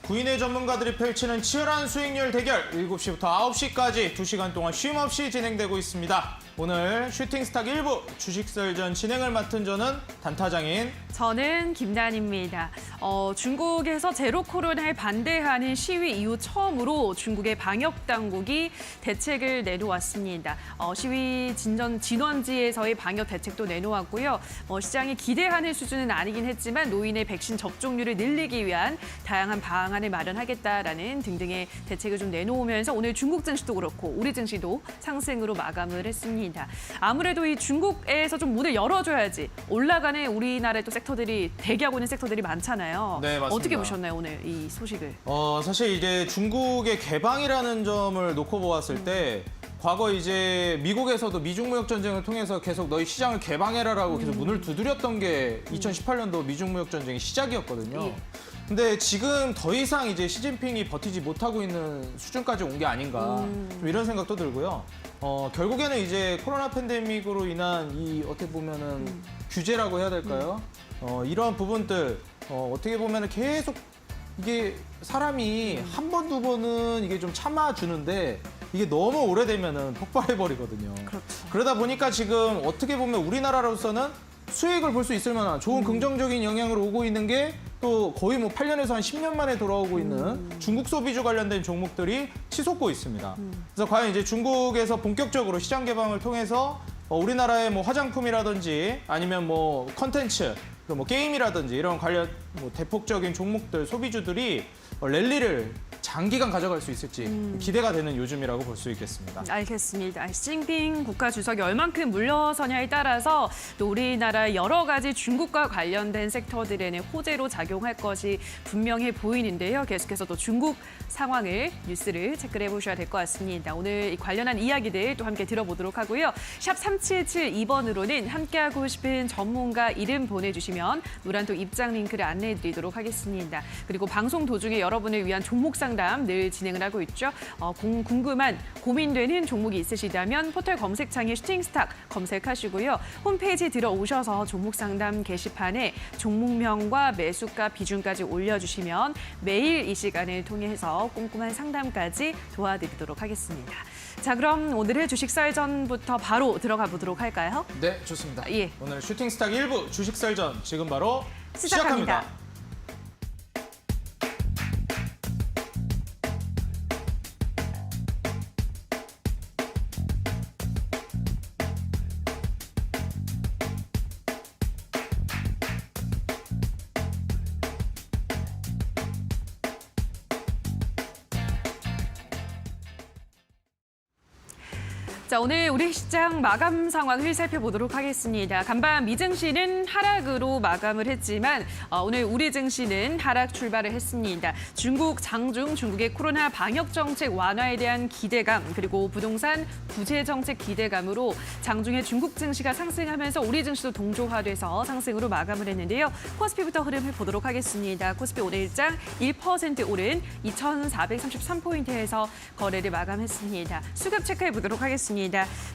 구인의 전문가들이 펼치는 치열한 수익률 대결 7시부터 9시까지 2시간 동안 쉼없이 진행되고 있습니다. 오늘 슈팅스탁 1부 주식설전 진행을 맡은 저는 단타장인 저는 김단입니다. 중국에서 제로 코로나에 반대하는 시위 이후 처음으로 중국의 방역 당국이 대책을 내놓았습니다. 시위 진원지에서의 방역 대책도 내놓았고요. 시장이 기대하는 수준은 아니긴 했지만 노인의 백신 접종률을 늘리기 위한 다양한 방안을 마련하겠다라는 등등의 대책을 좀 내놓으면서 오늘 중국 증시도 그렇고 우리 증시도 상승으로 마감을 했습니다. 아무래도 이 중국에서 좀 문을 열어줘야지 올라가는 우리나라의 또 섹터들이 대기하고 있는 섹터들이 많잖아요. 네, 맞습니다. 어떻게 보셨나요, 오늘 이 소식을? 사실 이제 중국의 개방이라는 점을 놓고 보았을 때 과거 이제 미국에서도 미중 무역 전쟁을 통해서 계속 너희 시장을 개방해라라고 계속 문을 두드렸던 게 2018년도 미중 무역 전쟁의 시작이었거든요. 예. 근데 지금 더 이상 이제 시진핑이 버티지 못하고 있는 수준까지 온 게 아닌가 좀 이런 생각도 들고요. 결국에는 이제 코로나 팬데믹으로 인한 이 어떻게 보면은 규제라고 해야 될까요? 이러한 부분들 어떻게 보면은 계속 이게 사람이 한 번, 두 번은 이게 좀 참아주는데 이게 너무 오래되면은 폭발해버리거든요. 그렇죠. 그러다 보니까 지금 어떻게 보면 우리나라로서는 수익을 볼 수 있을 만한 좋은 긍정적인 영향으로 오고 있는 게 또 거의 뭐 8년에서 한 10년 만에 돌아오고 있는 중국 소비주 관련된 종목들이 치솟고 있습니다. 그래서 과연 이제 중국에서 본격적으로 시장 개방을 통해서 우리나라의 뭐 화장품이라든지 아니면 뭐 컨텐츠, 뭐 게임이라든지 이런 관련 뭐 대폭적인 종목들, 소비주들이 랠리를 장기간 가져갈 수 있을지 기대가 되는 요즘이라고 볼 수 있겠습니다. 알겠습니다. 시진핑 국가주석이 얼만큼 물러서냐에 따라서 또 우리나라 여러 가지 중국과 관련된 섹터들에는 호재로 작용할 것이 분명해 보이는데요. 계속해서 또 중국 상황을 뉴스를 체크를 해보셔야 될 것 같습니다. 오늘 이 관련한 이야기들 또 함께 들어보도록 하고요. 샵 3772번으로는 함께하고 싶은 전문가 이름 보내주시면 노란톡 입장 링크를 안내해드리도록 하겠습니다. 그리고 방송 도중에 여러분을 위한 종목 상담 늘 진행을 하고 있죠. 궁금한, 고민되는 종목이 있으시다면 포털 검색창에 슈팅스탁 검색하시고요. 홈페이지 들어오셔서 종목 상담 게시판에 종목명과 매수가 비중까지 올려주시면 매일 이 시간을 통해서 꼼꼼한 상담까지 도와드리도록 하겠습니다. 자, 그럼 오늘의 주식설전부터 바로 들어가 보도록 할까요? 네, 좋습니다. 예. 오늘 슈팅스탁 1부 주식설전 지금 바로 시작합니다. 시작합니다. 자, 오늘 우리 시장 마감 상황을 살펴보도록 하겠습니다. 간밤 미증시는 하락으로 마감을 했지만 오늘 우리 증시는 하락 출발을 했습니다. 중국 장중 중국의 코로나 방역 정책 완화에 대한 기대감 그리고 부동산 부채 정책 기대감으로 장중에 중국 증시가 상승하면서 우리 증시도 동조화돼서 상승으로 마감을 했는데요. 코스피부터 흐름을 보도록 하겠습니다. 코스피 오늘 일장 1% 오른 2,433포인트에서 거래를 마감했습니다. 수급 체크해 보도록 하겠습니다.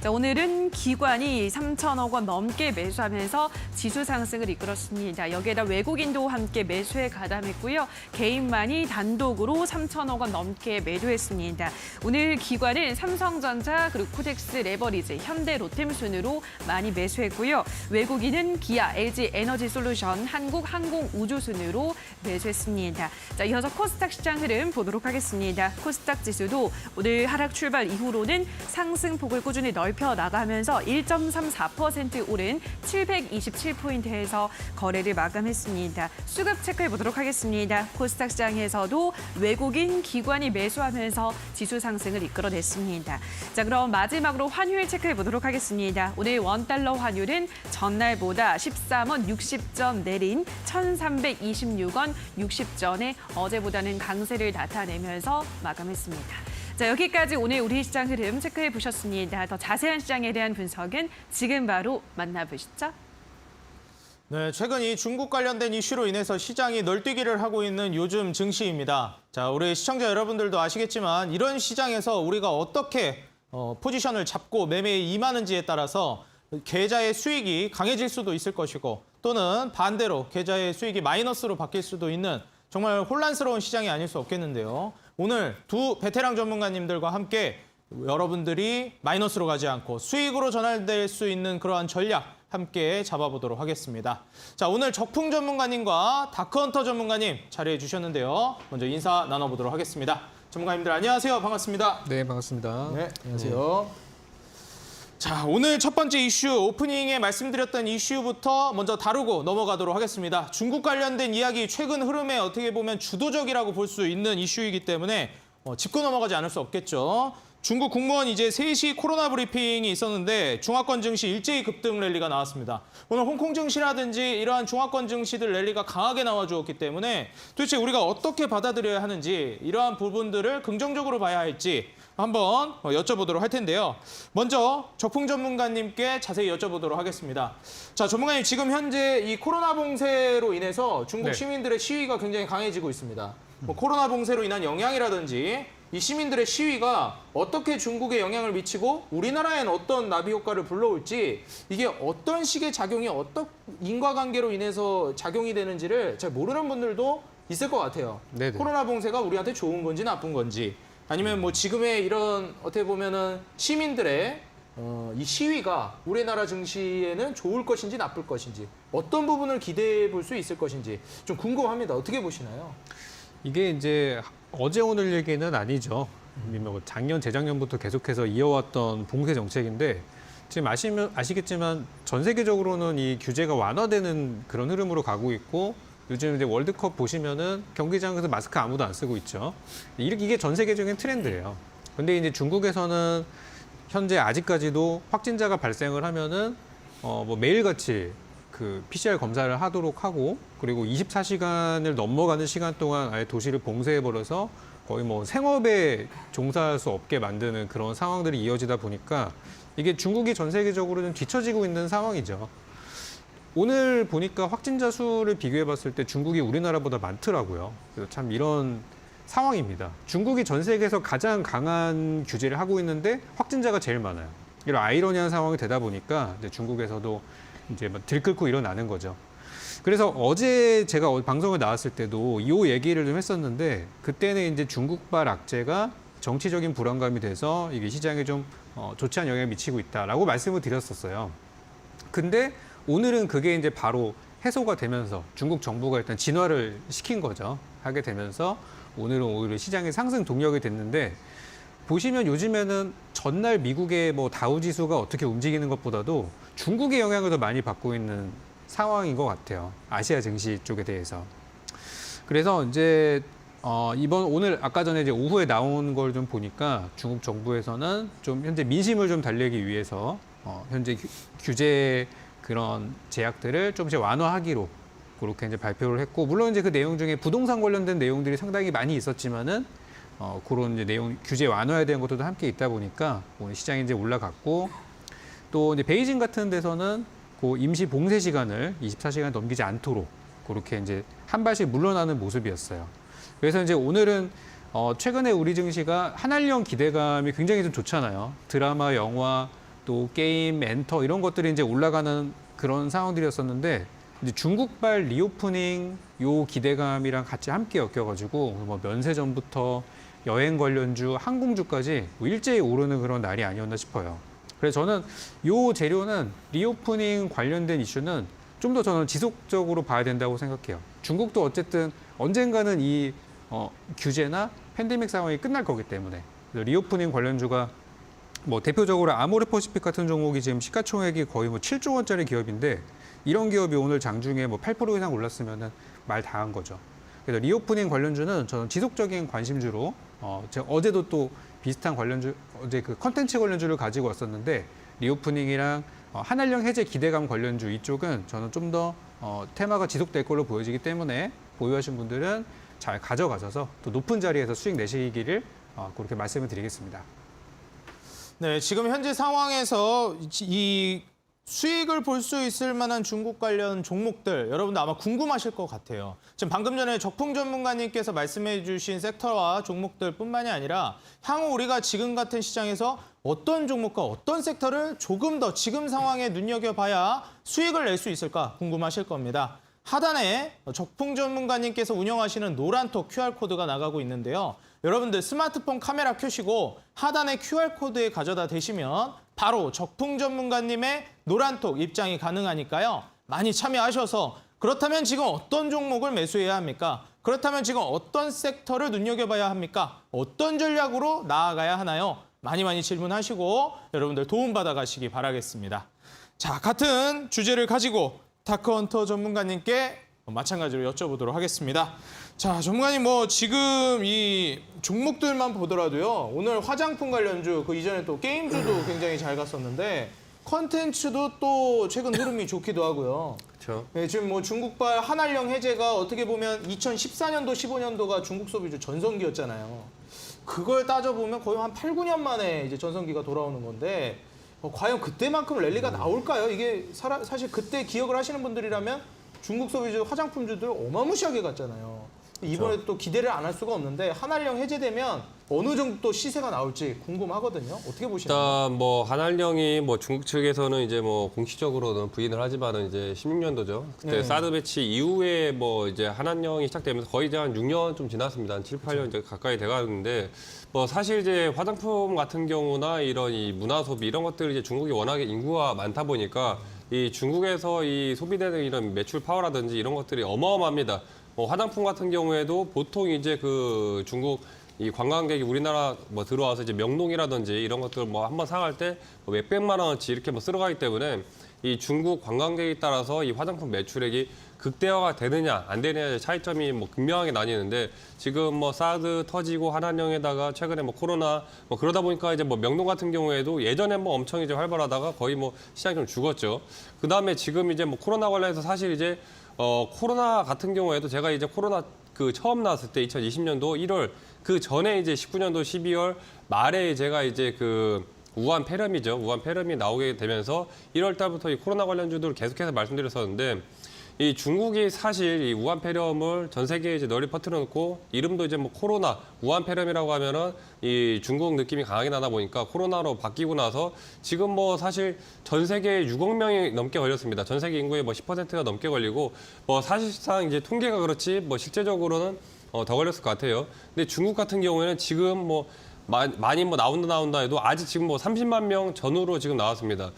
자, 오늘은 기관이 3천억 원 넘게 매수하면서 지수 상승을 이끌었습니다. 여기에다 외국인도 함께 매수에 가담했고요. 개인만이 단독으로 3천억 원 넘게 매도했습니다. 오늘 기관은 삼성전자, 그리고 코덱스 레버리지, 현대 로템 순으로 많이 매수했고요. 외국인은 기아, LG 에너지 솔루션, 한국 항공 우주 순으로 매수했습니다. 자, 이어서 코스닥 시장 흐름 보도록 하겠습니다. 코스닥 지수도 오늘 하락 출발 이후로는 상승폭을 꾸준히 넓혀 나가면서 1.34% 오른 727포인트에서 거래를 마감했습니다. 수급 체크해 보도록 하겠습니다. 코스닥 시장에서도 외국인 기관이 매수하면서 지수 상승을 이끌어냈습니다. 자, 그럼 마지막으로 환율 체크해 보도록 하겠습니다. 오늘 원달러 환율은 전날보다 13원 60전 내린 1,326원 60전에 어제보다는 강세를 나타내면서 마감했습니다. 자, 여기까지 오늘 우리 시장 흐름 체크해 보셨습니다. 더 자세한 시장에 대한 분석은 지금 바로 만나보시죠. 네, 최근 이 중국 관련된 이슈로 인해서 시장이 널뛰기를 하고 있는 요즘 증시입니다. 자, 우리 시청자 여러분들도 아시겠지만 이런 시장에서 우리가 어떻게 포지션을 잡고 매매에 임하는지에 따라서 계좌의 수익이 강해질 수도 있을 것이고 또는 반대로 계좌의 수익이 마이너스로 바뀔 수도 있는 정말 혼란스러운 시장이 아닐 수 없겠는데요. 오늘 두 베테랑 전문가님들과 함께 여러분들이 마이너스로 가지 않고 수익으로 전환될 수 있는 그러한 전략 함께 잡아보도록 하겠습니다. 자, 오늘 적풍 전문가님과 다크헌터 전문가님 자리해 주셨는데요. 먼저 인사 나눠보도록 하겠습니다. 전문가님들 안녕하세요. 반갑습니다. 네, 반갑습니다. 네, 안녕하세요. 자, 오늘 첫 번째 이슈, 오프닝에 말씀드렸던 이슈부터 먼저 다루고 넘어가도록 하겠습니다. 중국 관련된 이야기, 최근 흐름에 어떻게 보면 주도적이라고 볼 수 있는 이슈이기 때문에 짚고 넘어가지 않을 수 없겠죠. 중국 국무원 이제 3시 코로나 브리핑이 있었는데 중화권 증시 일제히 급등 랠리가 나왔습니다. 오늘 홍콩 증시라든지 이러한 중화권 증시들 랠리가 강하게 나와주었기 때문에 도대체 우리가 어떻게 받아들여야 하는지 이러한 부분들을 긍정적으로 봐야 할지 한번 여쭤보도록 할 텐데요. 먼저 적풍 전문가님께 자세히 여쭤보도록 하겠습니다. 자, 전문가님 지금 현재 이 코로나 봉쇄로 인해서 중국 네. 시민들의 시위가 굉장히 강해지고 있습니다. 코로나 봉쇄로 인한 영향이라든지 이 시민들의 시위가 어떻게 중국에 영향을 미치고 우리나라엔 어떤 나비 효과를 불러올지 이게 어떤 식의 작용이 어떤 인과관계로 인해서 작용이 되는지를 잘 모르는 분들도 있을 것 같아요. 네네. 코로나 봉쇄가 우리한테 좋은 건지 나쁜 건지 아니면 뭐 지금의 이런 어떻게 보면은 시민들의 이 시위가 우리나라 증시에는 좋을 것인지 나쁠 것인지 어떤 부분을 기대해 볼 수 있을 것인지 좀 궁금합니다. 어떻게 보시나요? 이게 이제 어제 오늘 얘기는 아니죠. 뭐 작년, 재작년부터 계속해서 이어왔던 봉쇄 정책인데 지금 아시겠지만 전 세계적으로는 이 규제가 완화되는 그런 흐름으로 가고 있고 요즘 이제 월드컵 보시면은 경기장에서 마스크 아무도 안 쓰고 있죠. 이게 전 세계적인 트렌드예요. 근데 이제 중국에서는 현재 아직까지도 확진자가 발생을 하면은 뭐 매일같이 그 PCR 검사를 하도록 하고 그리고 24시간을 넘어가는 시간 동안 아예 도시를 봉쇄해버려서 거의 뭐 생업에 종사할 수 없게 만드는 그런 상황들이 이어지다 보니까 이게 중국이 전 세계적으로 좀 뒤처지고 있는 상황이죠. 오늘 보니까 확진자 수를 비교해 봤을 때 중국이 우리나라보다 많더라고요. 그래서 참 이런 상황입니다. 중국이 전 세계에서 가장 강한 규제를 하고 있는데 확진자가 제일 많아요. 이런 아이러니한 상황이 되다 보니까 이제 중국에서도 이제 막 들끓고 일어나는 거죠. 그래서 어제 제가 방송에 나왔을 때도 이 얘기를 좀 했었는데 그때는 이제 중국발 악재가 정치적인 불안감이 돼서 이게 시장에 좀 좋지 않은 영향을 미치고 있다라고 말씀을 드렸었어요. 근데 오늘은 그게 이제 바로 해소가 되면서 중국 정부가 일단 진화를 시킨 거죠. 하게 되면서 오늘은 오히려 시장의 상승 동력이 됐는데 보시면 요즘에는 전날 미국의 뭐 다우지수가 어떻게 움직이는 것보다도 중국의 영향을 더 많이 받고 있는 상황인 것 같아요. 아시아 증시 쪽에 대해서. 그래서 이제 오늘 아까 전에 이제 오후에 나온 걸 좀 보니까 중국 정부에서는 좀 현재 민심을 좀 달래기 위해서 현재 규제 그런 제약들을 조금씩 완화하기로 그렇게 이제 발표를 했고 물론 이제 그 내용 중에 부동산 관련된 내용들이 상당히 많이 있었지만은 그런 이제 내용 규제 완화에 대한 것도 함께 있다 보니까 오늘 시장이 이제 올라갔고 또 이제 베이징 같은 데서는 그 임시 봉쇄 시간을 24시간 넘기지 않도록 그렇게 이제 한 발씩 물러나는 모습이었어요. 그래서 이제 오늘은 최근에 우리 증시가 한알령 기대감이 굉장히 좀 좋잖아요. 드라마, 영화, 또 게임, 엔터 이런 것들이 이제 올라가는 그런 상황들이었었는데 이제 중국발 리오프닝 요 기대감이랑 같이 함께 엮여가지고 뭐 면세점부터 여행 관련주, 항공주까지 뭐 일제히 오르는 그런 날이 아니었나 싶어요. 그래서 저는 요 재료는 리오프닝 관련된 이슈는 좀 더 저는 지속적으로 봐야 된다고 생각해요. 중국도 어쨌든 언젠가는 이 규제나 팬데믹 상황이 끝날 거기 때문에 리오프닝 관련주가 뭐 대표적으로 아모레퍼시픽 같은 종목이 지금 시가총액이 거의 뭐 7조 원짜리 기업인데 이런 기업이 오늘 장중에 뭐 8% 이상 올랐으면은 말 다 한 거죠. 그래서 리오프닝 관련주는 저는 지속적인 관심주로 제가 어제도 또 비슷한 관련주 어제 그 컨텐츠 관련주를 가지고 왔었는데 리오프닝이랑 한알령 해제 기대감 관련주 이쪽은 저는 좀 더 테마가 지속될 걸로 보여지기 때문에 보유하신 분들은 잘 가져가셔서 또 높은 자리에서 수익 내시기를 그렇게 말씀을 드리겠습니다. 네, 지금 현재 상황에서 이 수익을 볼 수 있을 만한 중국 관련 종목들 여러분도 아마 궁금하실 것 같아요. 지금 방금 전에 적풍 전문가님께서 말씀해 주신 섹터와 종목들뿐만이 아니라 향후 우리가 지금 같은 시장에서 어떤 종목과 어떤 섹터를 조금 더 지금 상황에 눈여겨봐야 수익을 낼 수 있을까 궁금하실 겁니다. 하단에 적풍 전문가님께서 운영하시는 노란톡 QR코드가 나가고 있는데요. 여러분들 스마트폰 카메라 켜시고 하단에 QR코드에 가져다 대시면 바로 적풍 전문가님의 노란톡 입장이 가능하니까요. 많이 참여하셔서 그렇다면 지금 어떤 종목을 매수해야 합니까? 그렇다면 지금 어떤 섹터를 눈여겨봐야 합니까? 어떤 전략으로 나아가야 하나요? 많이 질문하시고 여러분들 도움받아 가시기 바라겠습니다. 자, 같은 주제를 가지고 다크헌터 전문가님께 마찬가지로 여쭤보도록 하겠습니다. 자, 전문가님 지금 이 종목들만 보더라도요. 오늘 화장품 관련주, 그 이전에 또 게임주도 굉장히 잘 갔었는데 컨텐츠도 또 최근 흐름이 좋기도 하고요. 그렇죠. 네, 지금 중국발 한알령 해제가 어떻게 보면 2014년도, 15년도가 중국 소비주 전성기였잖아요. 그걸 따져보면 거의 한 8, 9년 만에 이제 전성기가 돌아오는 건데 과연 그때만큼 랠리가 나올까요? 이게 사실 그때 기억을 하시는 분들이라면 중국 소비주 화장품주들 어마무시하게 갔잖아요. 이번에 또 기대를 안 할 수가 없는데 한알령 해제되면 어느 정도 또 시세가 나올지 궁금하거든요. 어떻게 보시나요? 일단 한알령이 중국 측에서는 이제 공식적으로는 부인을 하지만은 이제 16년도죠. 그때 네. 사드 배치 이후에 이제 한알령이 시작되면서 거의 이제 한 6년 좀 지났습니다. 한 7, 8년 이제 가까이 돼가는데 사실 이제 화장품 같은 경우나 이런 이 문화 소비 이런 것들이 이제 중국이 워낙에 인구가 많다 보니까 이 중국에서 이 소비되는 이런 매출 파워라든지 이런 것들이 어마어마합니다. 화장품 같은 경우에도 보통 이제 그 중국 이 관광객이 우리나라 들어와서 이제 명동이라든지 이런 것들 한번 사갈 때 몇백만 원어치 이렇게 쓸어가기 때문에 이 중국 관광객에 따라서 이 화장품 매출액이 극대화가 되느냐 안 되느냐의 차이점이 극명하게 나뉘는데 지금 사드 터지고 한한령에다가 최근에 코로나 그러다 보니까 이제 명동 같은 경우에도 예전에 엄청 이제 활발하다가 거의 시장이 좀 죽었죠. 그 다음에 지금 이제 코로나 관련해서 사실 이제 코로나 같은 경우에도 제가 이제 코로나 처음 나왔을 때 2020년도 1월 그 전에 이제 19년도 12월 말에 제가 이제 우한 폐렴이죠. 우한 폐렴이 나오게 되면서 1월 달부터 이 코로나 관련주들을 계속해서 말씀드렸었는데 이 중국이 사실 이 우한 폐렴을 전 세계에 이제 널리 퍼뜨려 놓고 이름도 이제 코로나, 우한 폐렴이라고 하면은 이 중국 느낌이 강하게 나다 보니까 코로나로 바뀌고 나서 지금 사실 전 세계에 6억 명이 넘게 걸렸습니다. 전 세계 인구의 10%가 넘게 걸리고 사실상 이제 통계가 그렇지 실제적으로는 더 걸렸을 것 같아요. 근데 중국 같은 경우에는 지금 많이 나온다 해도 아직 지금 30만 명 전후로 지금 나왔습니다.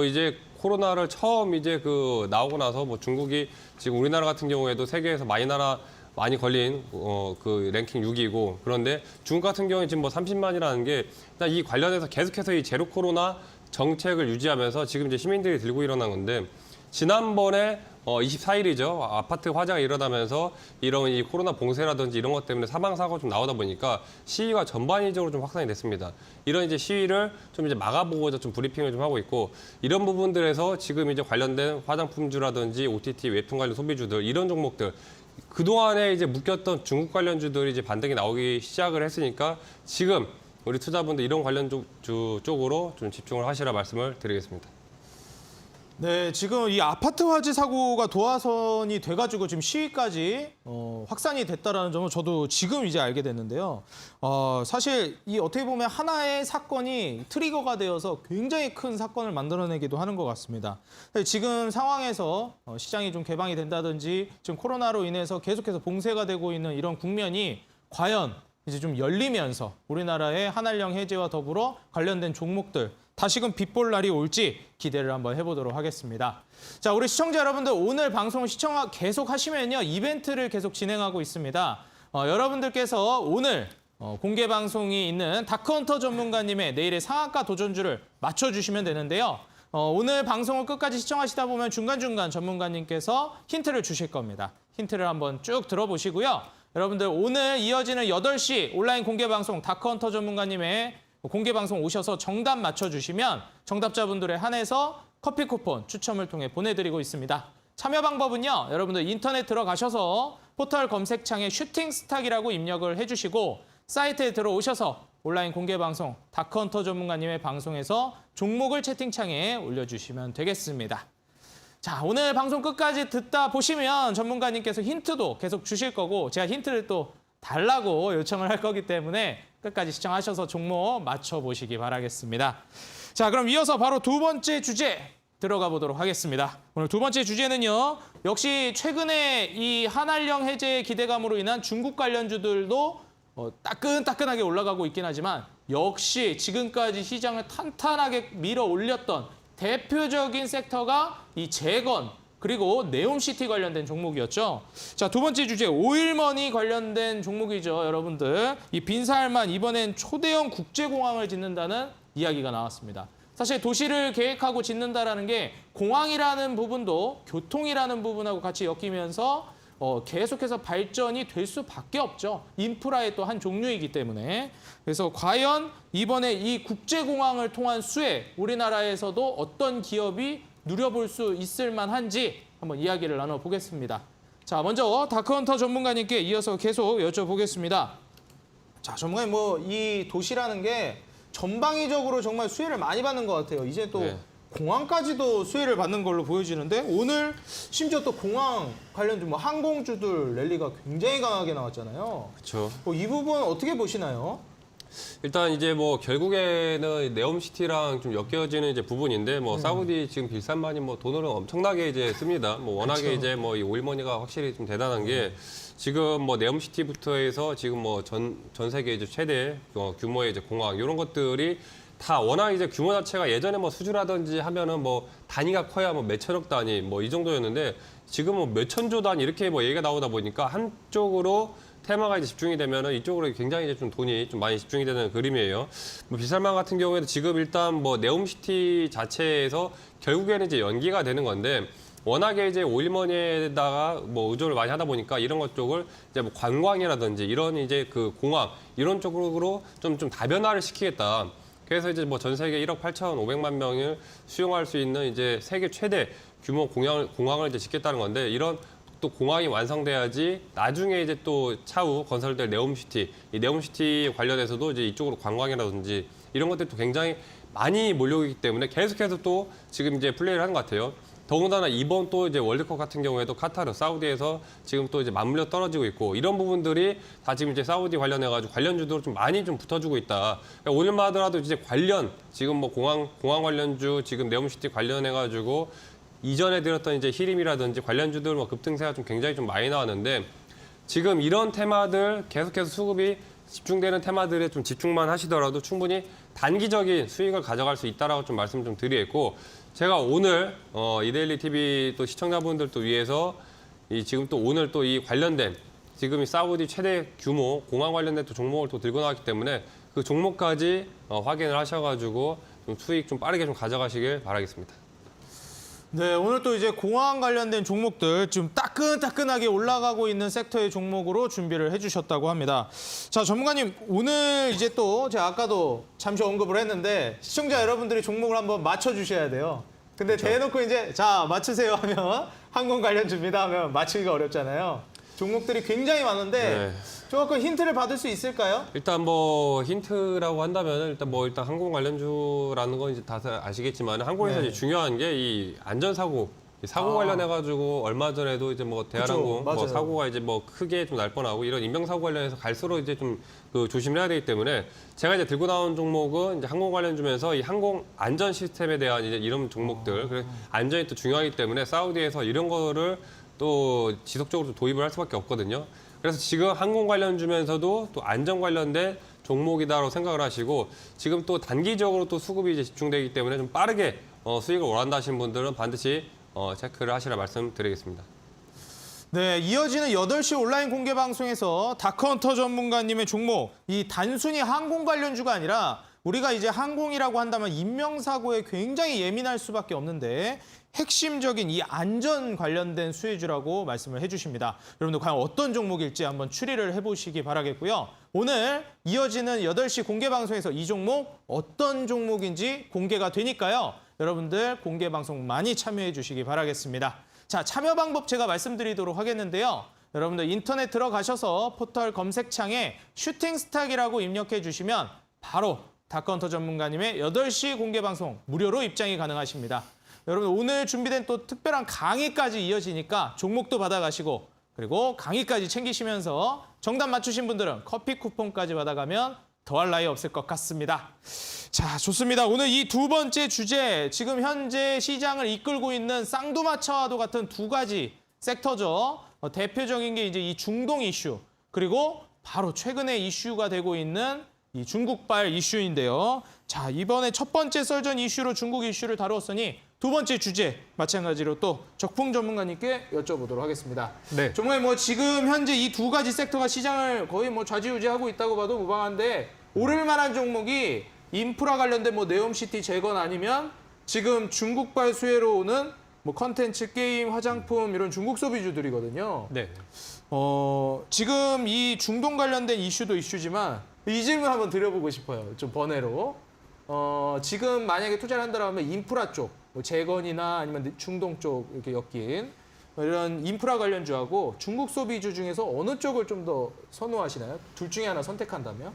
이제 코로나를 처음 이제 나오고 나서 중국이 지금 우리나라 같은 경우에도 세계에서 많이 걸린 랭킹 6위고 그런데 중국 같은 경우에 지금 30만이라는 게 일단 이 관련해서 계속해서 이 제로 코로나 정책을 유지하면서 지금 이제 시민들이 들고 일어난 건데 지난번에 24일이죠. 아파트 화재가 일어나면서 이런 이 코로나 봉쇄라든지 이런 것 때문에 사망사고가 좀 나오다 보니까 시위가 전반적으로 좀 확산이 됐습니다. 이런 이제 시위를 좀 이제 막아보고자 좀 브리핑을 좀 하고 있고 이런 부분들에서 지금 이제 관련된 화장품주라든지 OTT 웹툰 관련 소비주들 이런 종목들 그동안에 이제 묶였던 중국 관련주들이 이제 반등이 나오기 시작을 했으니까 지금 우리 투자분들 이런 관련주 쪽으로 좀 집중을 하시라 말씀을 드리겠습니다. 네, 지금 이 아파트 화재 사고가 도화선이 돼가지고 지금 시위까지 확산이 됐다라는 점을 저도 지금 이제 알게 됐는데요. 사실 이 어떻게 보면 하나의 사건이 트리거가 되어서 굉장히 큰 사건을 만들어내기도 하는 것 같습니다. 지금 상황에서 시장이 좀 개방이 된다든지 지금 코로나로 인해서 계속해서 봉쇄가 되고 있는 이런 국면이 과연 이제 좀 열리면서 우리나라의 한알령 해제와 더불어 관련된 종목들 다시금 빛볼 날이 올지 기대를 한번 해보도록 하겠습니다. 자, 우리 시청자 여러분들 오늘 방송 계속 하시면요. 이벤트를 계속 진행하고 있습니다. 여러분들께서 오늘 공개 방송이 있는 다크헌터 전문가님의 내일의 상한가 도전주를 맞춰주시면 되는데요. 오늘 방송을 끝까지 시청하시다 보면 중간중간 전문가님께서 힌트를 주실 겁니다. 힌트를 한번 쭉 들어보시고요. 여러분들 오늘 이어지는 8시 온라인 공개 방송 다크헌터 전문가님의 공개 방송 오셔서 정답 맞춰주시면 정답자분들에 한해서 커피 쿠폰 추첨을 통해 보내드리고 있습니다. 참여 방법은요. 여러분들 인터넷 들어가셔서 포털 검색창에 슈팅스탁이라고 입력을 해주시고 사이트에 들어오셔서 온라인 공개 방송 다크헌터 전문가님의 방송에서 종목을 채팅창에 올려주시면 되겠습니다. 자, 오늘 방송 끝까지 듣다 보시면 전문가님께서 힌트도 계속 주실 거고 제가 힌트를 또 달라고 요청을 할 거기 때문에 끝까지 시청하셔서 종목 맞춰보시기 바라겠습니다. 자, 그럼 이어서 바로 두 번째 주제 들어가 보도록 하겠습니다. 오늘 두 번째 주제는요. 역시 최근에 이 한알령 해제의 기대감으로 인한 중국 관련주들도 따끈따끈하게 올라가고 있긴 하지만 역시 지금까지 시장을 탄탄하게 밀어 올렸던 대표적인 섹터가 이 재건 그리고 네옴시티 관련된 종목이었죠. 자, 두 번째 주제 오일머니 관련된 종목이죠. 여러분들 이 빈사할만 이번엔 초대형 국제공항을 짓는다는 이야기가 나왔습니다. 사실 도시를 계획하고 짓는다라는 게 공항이라는 부분도 교통이라는 부분하고 같이 엮이면서 계속해서 발전이 될 수밖에 없죠. 인프라의 또 한 종류이기 때문에. 그래서 과연 이번에 이 국제공항을 통한 수혜 우리나라에서도 어떤 기업이 누려볼 수 있을 만한지 한번 이야기를 나눠보겠습니다. 자, 먼저 다크헌터 전문가님께 이어서 계속 여쭤보겠습니다. 자, 전문가님 이 도시라는 게 전방위적으로 정말 수혜를 많이 받는 것 같아요. 이제 또 네. 공항까지도 수혜를 받는 걸로 보여지는데 오늘 심지어 또 공항 관련주 항공주들 랠리가 굉장히 강하게 나왔잖아요. 그렇죠. 이 부분 어떻게 보시나요? 일단 이제 네옴시티랑 좀 엮여지는 이제 부분인데 사우디 지금 빌산만이 돈을 엄청나게 이제 씁니다. 워낙에 그렇죠. 이제 이 오일머니가 확실히 좀 대단한 게 지금 네옴시티부터 해서 지금 전 세계 이제 최대 규모의 이제 공항 이런 것들이 다 워낙 이제 규모 자체가 예전에 수주라든지 하면은 단위가 커야 몇천억 단위 이 정도였는데 지금은 몇천조 단위 이렇게 얘기가 나오다 보니까 한쪽으로 테마가 이제 집중이 되면은 이쪽으로 굉장히 이제 좀 돈이 좀 많이 집중이 되는 그림이에요. 빈살만 같은 경우에도 지금 일단 네옴시티 자체에서 결국에는 이제 연기가 되는 건데 워낙에 이제 오일머니에다가 의존을 많이 하다 보니까 이런 것 쪽을 이제 관광이라든지 이런 이제 그 공항 이런 쪽으로 좀 다변화를 시키겠다. 그래서 이제 전 세계 1억 8,500만 명을 수용할 수 있는 이제 세계 최대 규모 공항을 이제 짓겠다는 건데 이런 또 공항이 완성돼야지 나중에 이제 또 차후 건설될 네옴시티, 이 네옴시티 관련해서도 이제 이쪽으로 관광이라든지 이런 것들이 또 굉장히 많이 몰려오기 때문에 계속해서 또 지금 이제 플레이를 하는 것 같아요. 더군다나 이번 또 이제 월드컵 같은 경우에도 카타르, 사우디에서 지금 또 이제 맞물려 떨어지고 있고 이런 부분들이 다 지금 이제 사우디 관련해가지고 관련주도 좀 많이 좀 붙어주고 있다. 그러니까 오늘만 하더라도 이제 지금 공항 관련주, 지금 네옴시티 관련해가지고 이전에 들었던 이제 히림이라든지 관련주들 급등세가 좀 굉장히 좀 많이 나왔는데 지금 이런 테마들 계속해서 수급이 집중되는 테마들에 좀 집중만 하시더라도 충분히 단기적인 수익을 가져갈 수 있다라고 좀 말씀 좀 드리겠고 제가 오늘 이데일리 TV 또 시청자분들도 위해서 지금 또 오늘 또 이 관련된 지금 이 사우디 최대 규모 공항 관련된 또 종목을 또 들고 나왔기 때문에 그 종목까지 확인을 하셔가지고 좀 수익 좀 빠르게 좀 가져가시길 바라겠습니다. 네, 오늘 또 이제 공항 관련된 종목들 좀 따끈따끈하게 올라가고 있는 섹터의 종목으로 준비를 해주셨다고 합니다. 자, 전문가님, 오늘 이제 또 제가 아까도 잠시 언급을 했는데 시청자 여러분들이 종목을 한번 맞춰주셔야 돼요. 근데 대놓고 이제 자, 맞추세요 하면 항공 관련주입니다 하면 맞추기가 어렵잖아요. 종목들이 굉장히 많은데 네. 조금 힌트를 받을 수 있을까요? 일단 힌트라고 한다면 일단 항공 관련주라는 건 이제 다 아시겠지만 항공에서 네. 이제 중요한 게 이 안전사고 사고 관련해가지고 얼마 전에도 이제 대한항공 맞아요. 사고가 이제 크게 좀 날 뻔하고 이런 인명사고 관련해서 갈수록 이제 좀 조심을 해야 되기 때문에 제가 이제 들고 나온 종목은 이제 항공 관련주면서 이 항공 안전 시스템에 대한 이제 이런 종목들 그래서 안전이 또 중요하기 때문에 사우디에서 이런 거를 또 지속적으로 도입을 할 수밖에 없거든요. 그래서 지금 항공 관련주면서도 또 안전 관련된 종목이다라고 생각을 하시고 지금 또 단기적으로 또 수급이 이제 집중되기 때문에 좀 빠르게 수익을 원한다 하시는 분들은 반드시 체크를 하시라 말씀드리겠습니다. 네, 이어지는 8시 온라인 공개 방송에서 다크헌터 전문가님의 종목, 이 단순히 항공 관련주가 아니라 우리가 이제 항공이라고 한다면 인명사고에 굉장히 예민할 수밖에 없는데 핵심적인 이 안전 관련된 수혜주라고 말씀을 해주십니다. 여러분들 과연 어떤 종목일지 한번 추리를 해보시기 바라겠고요. 오늘 이어지는 8시 공개 방송에서 이 종목 어떤 종목인지 공개가 되니까요. 여러분들 공개 방송 많이 참여해 주시기 바라겠습니다. 자, 참여 방법 제가 말씀드리도록 하겠는데요. 여러분들 인터넷 들어가셔서 포털 검색창에 슈팅스탁이라고 입력해 주시면 바로 다크헌터 전문가님의 8시 공개 방송 무료로 입장이 가능하십니다. 여러분 오늘 준비된 또 특별한 강의까지 이어지니까 종목도 받아가시고 그리고 강의까지 챙기시면서 정답 맞추신 분들은 커피 쿠폰까지 받아가면 더할 나위 없을 것 같습니다. 자, 좋습니다. 오늘 이 두 번째 주제, 지금 현재 시장을 이끌고 있는 쌍두마차와도 같은 두 가지 섹터죠. 대표적인 게 이제 이 중동 이슈, 그리고 바로 최근에 이슈가 되고 있는 이 중국발 이슈인데요. 자, 이번에 첫 번째 썰전 이슈로 중국 이슈를 다루었으니 두 번째 주제 마찬가지로 또 적풍 전문가님께 여쭤보도록 하겠습니다. 네. 정말 뭐 지금 현재 이 두 가지 섹터가 시장을 거의 뭐 좌지우지하고 있다고 봐도 무방한데 오를 만한 종목이 인프라 관련된 뭐 네옴시티 재건 아니면 지금 중국발 수혜로 오는 뭐 컨텐츠, 게임, 화장품 이런 중국 소비주들이거든요. 네. 지금 이 중동 관련된 이슈도 이슈지만 이 질문 한번 드려보고 싶어요. 좀 번외로. 지금 만약에 투자를 한다고 하면 인프라 쪽, 뭐 재건이나 아니면 중동 쪽 이렇게 엮인 이런 인프라 관련주하고 중국 소비주 중에서 어느 쪽을 좀 더 선호하시나요? 둘 중에 하나 선택한다면?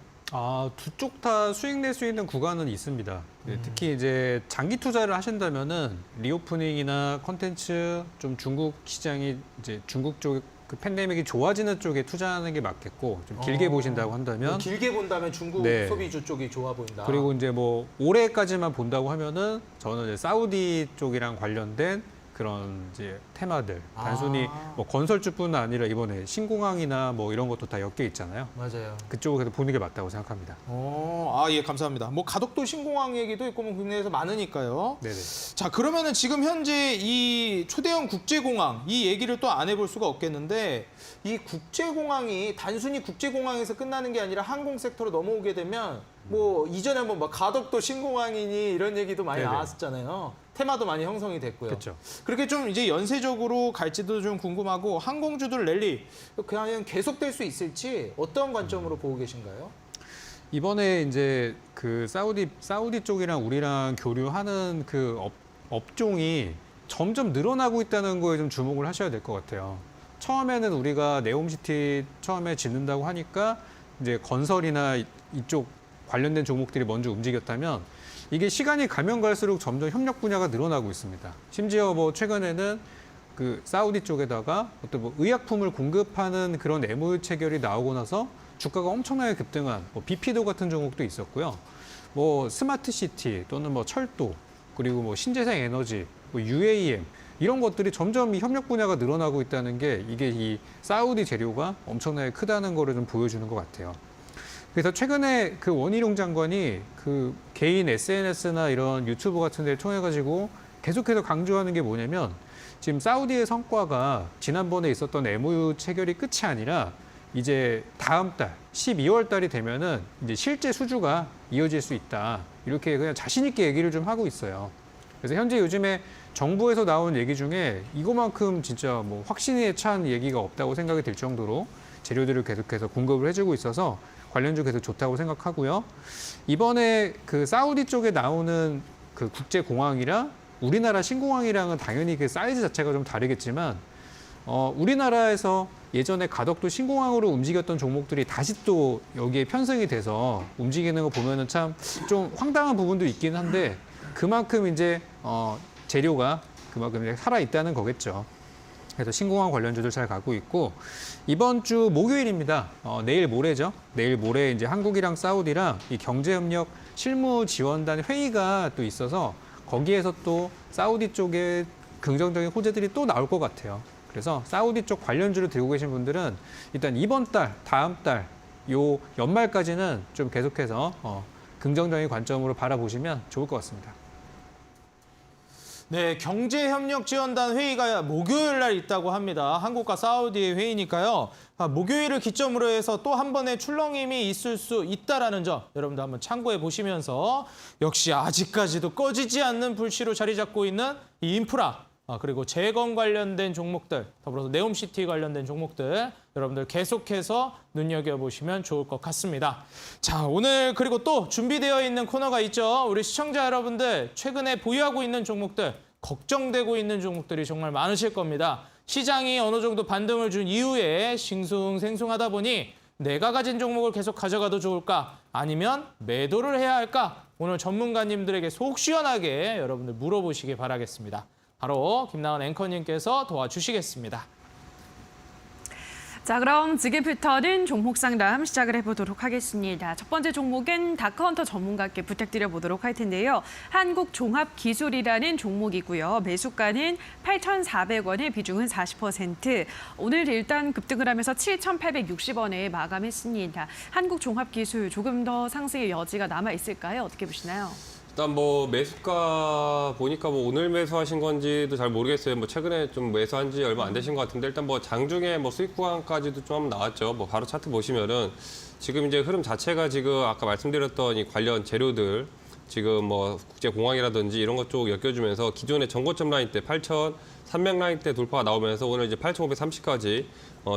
두 쪽 다 수익 낼 수 있는 구간은 있습니다. 네, 특히 이제 장기 투자를 하신다면은 리오프닝이나 컨텐츠 좀 중국 시장이 이제 중국 쪽 그 팬데믹이 좋아지는 쪽에 투자하는 게 맞겠고 좀 길게 보신다고 한다면 길게 본다면 중국 네. 소비주 쪽이 좋아 보인다. 그리고 이제 뭐 올해까지만 본다고 하면은 저는 이제 사우디 쪽이랑 관련된 그런 이제 테마들 단순히 뭐 건설주뿐 아니라 이번에 신공항이나 뭐 이런 것도 다 엮여 있잖아요. 맞아요. 그쪽을 계속 보는 게 맞다고 생각합니다. 예, 감사합니다. 뭐 가덕도 신공항 얘기도 있고 뭐 국내에서 많으니까요. 네네. 자, 그러면은 지금 현재 이 초대형 국제공항 이 얘기를 또 안 해볼 수가 없겠는데 이 국제공항이 단순히 국제공항에서 끝나는 게 아니라 항공 섹터로 넘어오게 되면 뭐 이전에 한번 막 가덕도 신공항이니 이런 얘기도 많이 네네. 나왔었잖아요. 테마도 많이 형성이 됐고요. 그렇죠. 그렇게 좀 이제 연쇄적으로 갈지도 좀 궁금하고 항공주들 랠리 그냥 계속될 수 있을지 어떤 관점으로 보고 계신가요? 이번에 이제 그 사우디 쪽이랑 우리랑 교류하는 그 업종이 점점 늘어나고 있다는 거에 좀 주목을 하셔야 될 것 같아요. 처음에는 우리가 네옴시티 처음에 짓는다고 하니까 이제 건설이나 이쪽 관련된 종목들이 먼저 움직였다면 이게 시간이 가면 갈수록 점점 협력 분야가 늘어나고 있습니다. 심지어 뭐 최근에는 그 사우디 쪽에다가 어떤 뭐 의약품을 공급하는 그런 MOU 체결이 나오고 나서 주가가 엄청나게 급등한 뭐 비피도 같은 종목도 있었고요. 뭐 스마트 시티 또는 뭐 철도 그리고 뭐 신재생 에너지, 뭐 UAM 이런 것들이 점점 이 협력 분야가 늘어나고 있다는 게 이게 이 사우디 재료가 엄청나게 크다는 거를 좀 보여주는 것 같아요. 그래서 최근에 그 원희룡 장관이 그 개인 SNS나 이런 유튜브 같은 데를 통해 가지고 계속해서 강조하는 게 뭐냐면 지금 사우디의 성과가 지난번에 있었던 MOU 체결이 끝이 아니라 이제 다음 달 12월 달이 되면은 이제 실제 수주가 이어질 수 있다. 이렇게 그냥 자신 있게 얘기를 좀 하고 있어요. 그래서 현재 요즘에 정부에서 나온 얘기 중에 이거만큼 진짜 뭐 확신에 찬 얘기가 없다고 생각이 들 정도로 재료들을 계속해서 공급을 해주고 있어서 관련주 계속 좋다고 생각하고요. 이번에 그 사우디 쪽에 나오는 그 국제공항이랑 우리나라 신공항이랑은 당연히 그 사이즈 자체가 좀 다르겠지만 우리나라에서 예전에 가덕도 신공항으로 움직였던 종목들이 다시 또 여기에 편승이 돼서 움직이는 거 보면은 참 좀 황당한 부분도 있긴 한데 그만큼 이제 재료가 그만큼 이제 살아 있다는 거겠죠. 그래서 신공항 관련주들 잘 가고 있고 이번 주 목요일입니다. 내일 모레죠. 내일 모레 이제 한국이랑 사우디랑 이 경제협력 실무 지원단 회의가 또 있어서 거기에서 또 사우디 쪽에 긍정적인 호재들이 또 나올 것 같아요. 그래서 사우디 쪽 관련주를 들고 계신 분들은 일단 이번 달, 다음 달, 요 연말까지는 좀 계속해서 긍정적인 관점으로 바라보시면 좋을 것 같습니다. 네, 경제협력지원단 회의가 목요일 날 있다고 합니다. 한국과 사우디의 회의니까요. 목요일을 기점으로 해서 또 한 번의 출렁임이 있을 수 있다라는 점 여러분들 한번 참고해 보시면서 역시 아직까지도 꺼지지 않는 불씨로 자리 잡고 있는 이 인프라 그리고 재건 관련된 종목들 더불어서 네옴시티 관련된 종목들 여러분들 계속해서 눈여겨보시면 좋을 것 같습니다. 자, 오늘 그리고 또 준비되어 있는 코너가 있죠. 우리 시청자 여러분들 최근에 보유하고 있는 종목들 걱정되고 있는 종목들이 정말 많으실 겁니다. 시장이 어느 정도 반등을 준 이후에 싱숭생숭하다 보니 내가 가진 종목을 계속 가져가도 좋을까? 아니면 매도를 해야 할까? 오늘 전문가님들에게 속 시원하게 여러분들 물어보시기 바라겠습니다. 바로 김나은 앵커님께서 도와주시겠습니다. 자, 그럼 지금부터는 종목 상담 시작을 해보도록 하겠습니다. 첫 번째 종목은 다크헌터 전문가께 부탁드려보도록 할 텐데요. 한국종합기술이라는 종목이고요. 매수가는 8,400원에 비중은 40%. 오늘 일단 급등을 하면서 7,860원에 마감했습니다. 한국종합기술 조금 더 상승의 여지가 남아있을까요? 어떻게 보시나요? 일단 뭐 매수가 보니까 뭐 오늘 매수하신 건지도 잘 모르겠어요. 뭐 최근에 좀 매수한 지 얼마 안 되신 것 같은데 일단 뭐 장중에 뭐 수익 구간까지도 좀 한번 나왔죠. 뭐 바로 차트 보시면은 지금 이제 흐름 자체가 지금 아까 말씀드렸던 이 관련 재료들 지금 뭐 국제공항이라든지 이런 것 쪽 엮여주면서 기존의 전고점 라인 때 8,300 라인 때 돌파가 나오면서 오늘 이제 8,530까지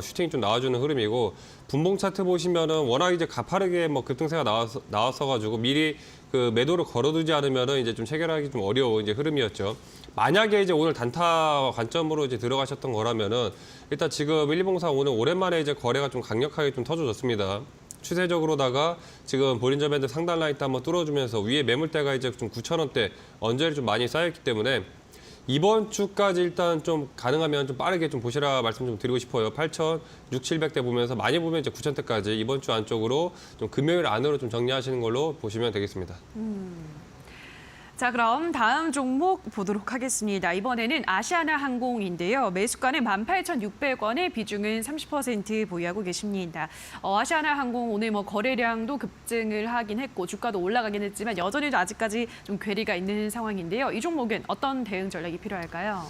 슈팅이 좀 나와주는 흐름이고 분봉 차트 보시면은 워낙 이제 가파르게 뭐 급등세가 나왔어가지고 미리 그 매도를 걸어두지 않으면은 이제 좀 체결하기 좀 어려운 이제 흐름이었죠. 만약에 이제 오늘 단타 관점으로 이제 들어가셨던 거라면은 일단 지금 120사 오늘 오랜만에 이제 거래가 좀 강력하게 좀 터져졌습니다. 추세적으로다가 지금 볼린저 밴드 상단 라인 때 한번 뚫어주면서 위에 매물대가 이제 좀 9,000원대 언저리 좀 많이 쌓였기 때문에 이번 주까지 일단 좀 가능하면 좀 빠르게 좀 보시라 말씀 좀 드리고 싶어요. 8,600~700대 보면서 많이 보면 이제 9,000대까지 이번 주 안쪽으로 좀 금요일 안으로 좀 정리하시는 걸로 보시면 되겠습니다. 자, 그럼 다음 종목 보도록 하겠습니다. 이번에는 아시아나항공인데요. 매수가는 18,600원에 비중은 30% 보유하고 계십니다. 아시아나항공 오늘 뭐 거래량도 급증을 하긴 했고 주가도 올라가긴 했지만 여전히도 아직까지 좀 괴리가 있는 상황인데요. 이 종목은 어떤 대응 전략이 필요할까요?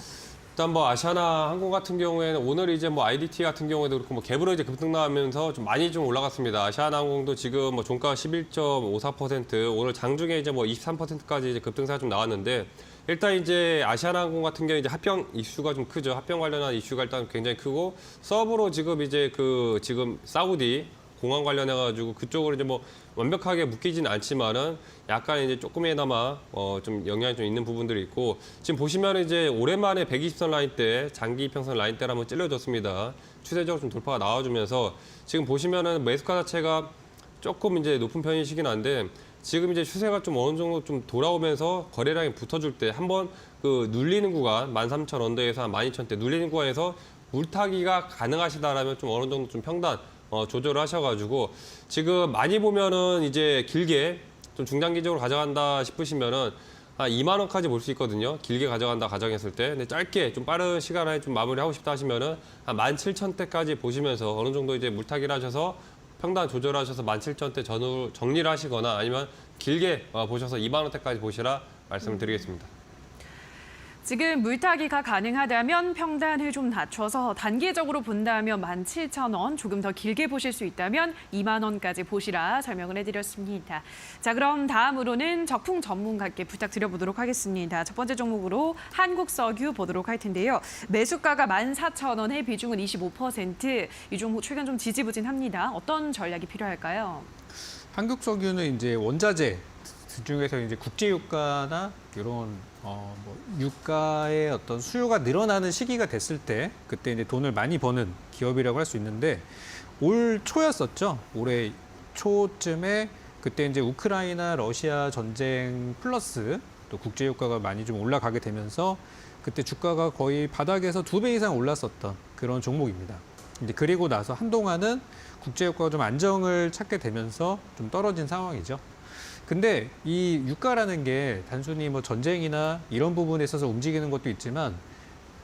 일단 뭐 아시아나 항공 같은 경우에는 오늘 이제 뭐 IDT 같은 경우에도 그렇고 뭐 갭으로 이제 급등 나오면서 좀 많이 좀 올라갔습니다. 아시아나 항공도 지금 뭐 종가 11.54%, 오늘 장중에 이제 뭐 23%까지 이제 급등세가 좀 나왔는데 일단 이제 아시아나 항공 같은 경우 이제 합병 이슈가 좀 크죠. 합병 관련한 이슈가 일단 굉장히 크고 서브로 지금 이제 그 지금 사우디 공항 관련해가지고 그쪽으로 이제 뭐 완벽하게 묶이진 않지만은 약간 이제 조금이나마 좀 영향이 좀 있는 부분들이 있고 지금 보시면 이제 오랜만에 120선 라인 때 장기 이평선 라인 때를 한번 찔러줬습니다. 추세적으로 좀 돌파가 나와주면서 지금 보시면은 매수가 자체가 조금 이제 높은 편이시긴 한데 지금 이제 추세가 좀 어느 정도 좀 돌아오면서 거래량이 붙어줄 때 한번 그 눌리는 구간 13,000원대에서 한 12,000대 눌리는 구간에서 물타기가 가능하시다라면 좀 어느 정도 좀 평단 조절을 하셔가지고 지금 많이 보면은 이제 길게 좀 중장기적으로 가져간다 싶으시면은 한 2만 원까지 볼 수 있거든요. 길게 가져간다 가정했을 때. 근데 짧게 좀 빠른 시간 안에 좀 마무리하고 싶다 하시면은 한 17,000대까지 보시면서 어느 정도 이제 물타기를 하셔서 평단 조절하셔서 17,000대 전후 정리를 하시거나 아니면 길게 보셔서 2만 원대까지 보시라 말씀을 드리겠습니다. 지금 물타기가 가능하다면 평단을 좀 낮춰서 단기적으로 본다면 17,000원, 조금 더 길게 보실 수 있다면 2만 원까지 보시라 설명을 해드렸습니다. 자, 그럼 다음으로는 적풍 전문가께 부탁드려보도록 하겠습니다. 첫 번째 종목으로 한국석유 보도록 할 텐데요. 매수가가 14,000원에 비중은 25%. 이 종목 최근 좀 지지부진합니다. 어떤 전략이 필요할까요? 한국석유는 이제 원자재 중에서 이제 국제유가나 이런 뭐 유가의 어떤 수요가 늘어나는 시기가 됐을 때 그때 이제 돈을 많이 버는 기업이라고 할 수 있는데 올 초였었죠. 올해 초쯤에 그때 이제 우크라이나 러시아 전쟁 플러스 또 국제유가가 많이 좀 올라가게 되면서 그때 주가가 거의 바닥에서 2배 이상 올랐었던 그런 종목입니다. 이제 그리고 나서 한동안은 국제유가가 좀 안정을 찾게 되면서 좀 떨어진 상황이죠. 근데 이 유가라는 게 단순히 뭐 전쟁이나 이런 부분에 있어서 움직이는 것도 있지만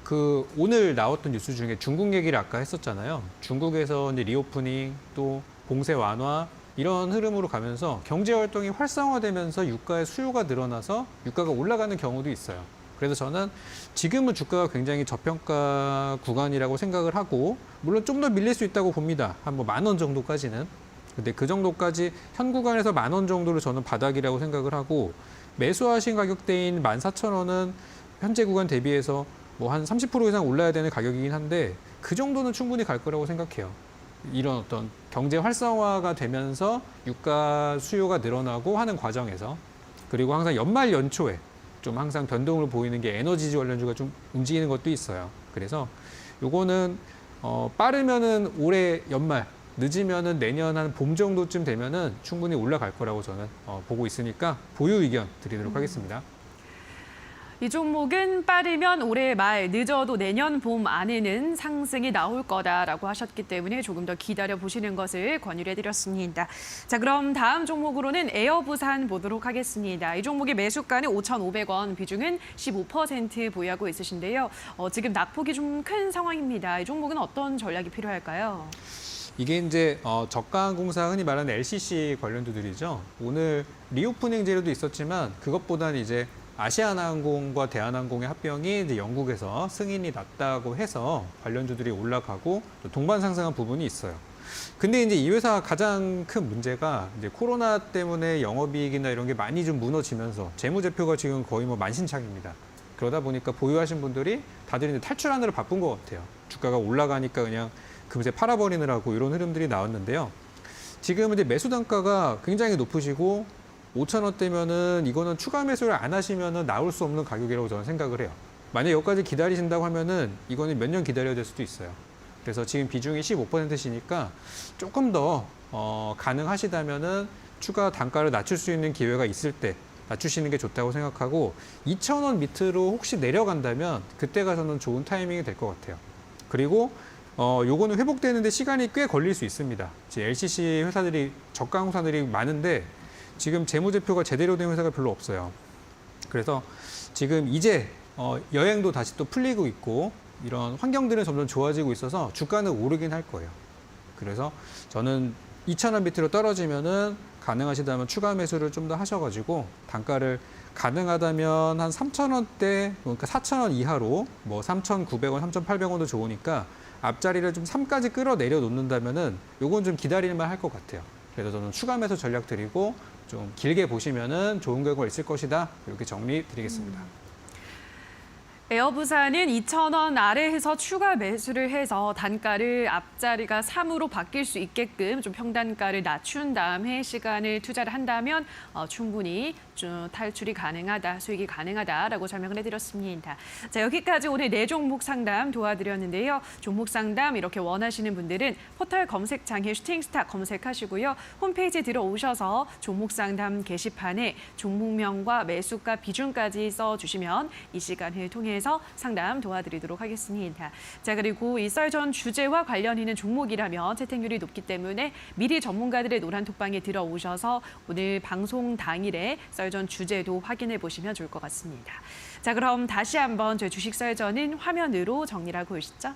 그 오늘 나왔던 뉴스 중에 중국 얘기를 아까 했었잖아요. 중국에서 이제 리오프닝 또 봉쇄 완화 이런 흐름으로 가면서 경제 활동이 활성화되면서 유가의 수요가 늘어나서 유가가 올라가는 경우도 있어요. 그래서 저는 지금은 주가가 굉장히 저평가 구간이라고 생각을 하고 물론 좀 더 밀릴 수 있다고 봅니다. 한 뭐 10,000원 정도까지는. 근데 그 정도까지 현 구간에서 10,000원 정도를 저는 바닥이라고 생각을 하고 매수하신 가격대인 14,000원은 현재 구간 대비해서 뭐 한 30% 이상 올라야 되는 가격이긴 한데 그 정도는 충분히 갈 거라고 생각해요. 이런 어떤 경제 활성화가 되면서 유가 수요가 늘어나고 하는 과정에서 그리고 항상 연말 연초에 좀 항상 변동을 보이는 게 에너지 관련주가 좀 움직이는 것도 있어요. 그래서 요거는 빠르면은 올해 연말 늦으면은 내년 한 봄 정도쯤 되면은 충분히 올라갈 거라고 저는 보고 있으니까 보유 의견 드리도록 하겠습니다. 이 종목은 빠르면 올해 말, 늦어도 내년 봄 안에는 상승이 나올 거다라고 하셨기 때문에 조금 더 기다려보시는 것을 권유를 해드렸습니다. 자, 그럼 다음 종목으로는 에어부산 보도록 하겠습니다. 이 종목의 매수가는 5,500원, 비중은 15% 보유하고 있으신데요. 지금 낙폭이 좀 큰 상황입니다. 이 종목은 어떤 전략이 필요할까요? 이게 이제 저가항공사 흔히 말하는 LCC 관련주들이죠. 오늘 리오프닝 재료도 있었지만 그것보다는 이제 아시아나항공과 대한항공의 합병이 이제 영국에서 승인이 났다고 해서 관련주들이 올라가고 또 동반 상승한 부분이 있어요. 근데 이제 이 회사 가장 큰 문제가 이제 코로나 때문에 영업이익이나 이런 게 많이 좀 무너지면서 재무제표가 지금 거의 뭐 만신창입니다. 그러다 보니까 보유하신 분들이 다들 이제 탈출하느라 바쁜 것 같아요. 주가가 올라가니까 그냥 금세 팔아버리느라고 이런 흐름들이 나왔는데요. 지금 이제 매수 단가가 굉장히 높으시고 5,000원대면은 이거는 추가 매수를 안 하시면은 나올 수 없는 가격이라고 저는 생각을 해요. 만약 여기까지 기다리신다고 하면은 이거는 몇 년 기다려야 될 수도 있어요. 그래서 지금 비중이 15%시니까 조금 더 가능하시다면은 추가 단가를 낮출 수 있는 기회가 있을 때 낮추시는 게 좋다고 생각하고 2,000원 밑으로 혹시 내려간다면 그때 가서는 좋은 타이밍이 될 것 같아요. 그리고 요거는 회복되는데 시간이 꽤 걸릴 수 있습니다. LCC 회사들이 저가항공사들이 많은데 지금 재무제표가 제대로 된 회사가 별로 없어요. 그래서 지금 이제 여행도 다시 또 풀리고 있고 이런 환경들은 점점 좋아지고 있어서 주가는 오르긴 할 거예요. 그래서 저는 2,000원 밑으로 떨어지면은 가능하시다면 추가 매수를 좀 더 하셔가지고 단가를 가능하다면 한 3,000원대, 그러니까 4,000원 이하로 뭐 3,900원, 3,800원도 좋으니까 앞자리를 좀 3까지 끌어내려 놓는다면은 요건 좀 기다릴만 할 것 같아요. 그래서 저는 추가 매수 전략 드리고 좀 길게 보시면은 좋은 결과가 있을 것이다. 이렇게 정리 드리겠습니다. 에어부산은 2,000원 아래에서 추가 매수를 해서 단가를 앞자리가 3으로 바뀔 수 있게끔 좀 평단가를 낮춘 다음에 시간을 투자를 한다면 충분히 좀 탈출이 가능하다, 수익이 가능하다라고 설명을 해드렸습니다. 자, 여기까지 오늘 4종목 상담 도와드렸는데요. 종목 상담 이렇게 원하시는 분들은 포털 검색창에 슈팅스타 검색하시고요. 홈페이지 들어오셔서 종목 상담 게시판에 종목명과 매수가 비중까지 써주시면 이 시간을 통해서 상담 도와드리도록 하겠습니다. 자, 그리고 이 썰전 주제와 관련 있는 종목이라면 채택률이 높기 때문에 미리 전문가들의 노란 톡방에 들어오셔서 오늘 방송 당일에 썰전 주제도 확인해 보시면 좋을 것 같습니다. 자, 그럼 다시 한번 저희 주식 썰전은 화면으로 정리를 하고 오시죠.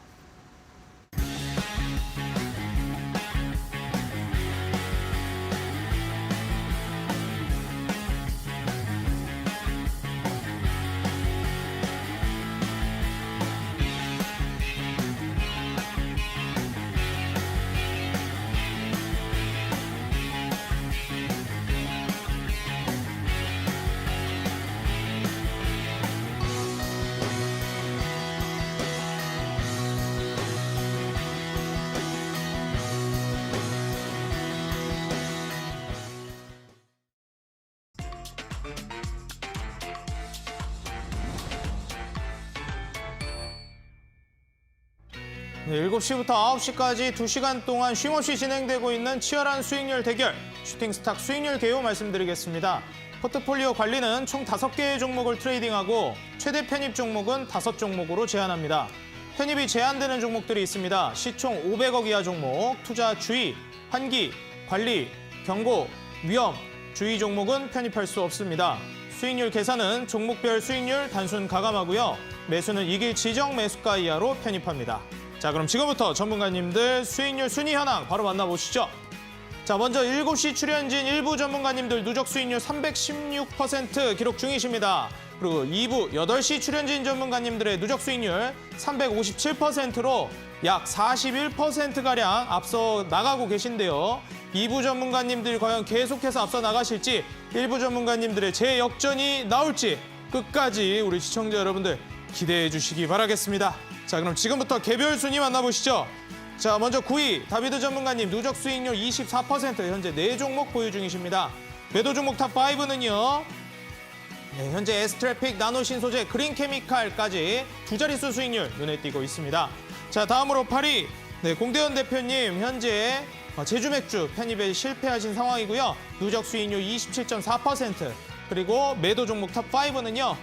네, 7시부터 9시까지 2시간 동안 쉼없이 진행되고 있는 치열한 수익률 대결, 슈팅스탁 수익률 개요 말씀드리겠습니다. 포트폴리오 관리는 총 5개의 종목을 트레이딩하고 최대 편입 종목은 5종목으로 제한합니다. 편입이 제한되는 종목들이 있습니다. 시총 500억 이하 종목, 투자 주의, 환기, 관리, 경고, 위험, 주의 종목은 편입할 수 없습니다. 수익률 계산은 종목별 수익률 단순 가감하고요. 매수는 이길 지정 매수가 이하로 편입합니다. 자, 그럼 지금부터 전문가님들 수익률 순위 현황 바로 만나보시죠. 자, 먼저 7시 출연진 일부 전문가님들 누적 수익률 316% 기록 중이십니다. 그리고 2부 8시 출연진 전문가님들의 누적 수익률 357%로 약 41%가량 앞서 나가고 계신데요. 2부 전문가님들 과연 계속해서 앞서 나가실지, 일부 전문가님들의 재역전이 나올지 끝까지 우리 시청자 여러분들 기대해 주시기 바라겠습니다. 자, 그럼 지금부터 개별 순위 만나보시죠. 자, 먼저 9위 다비드 전문가님 누적 수익률 24%, 현재 4종목 보유 중이십니다. 매도 종목 탑5는요. 네, 현재 에스트래픽, 나노신소재, 그린케미칼까지 두 자릿수 수익률 눈에 띄고 있습니다. 자, 다음으로 8위 네, 공대현 대표님 현재 제주맥주 편입에 실패하신 상황이고요. 누적 수익률 27.4%. 그리고 매도 종목 탑5는요.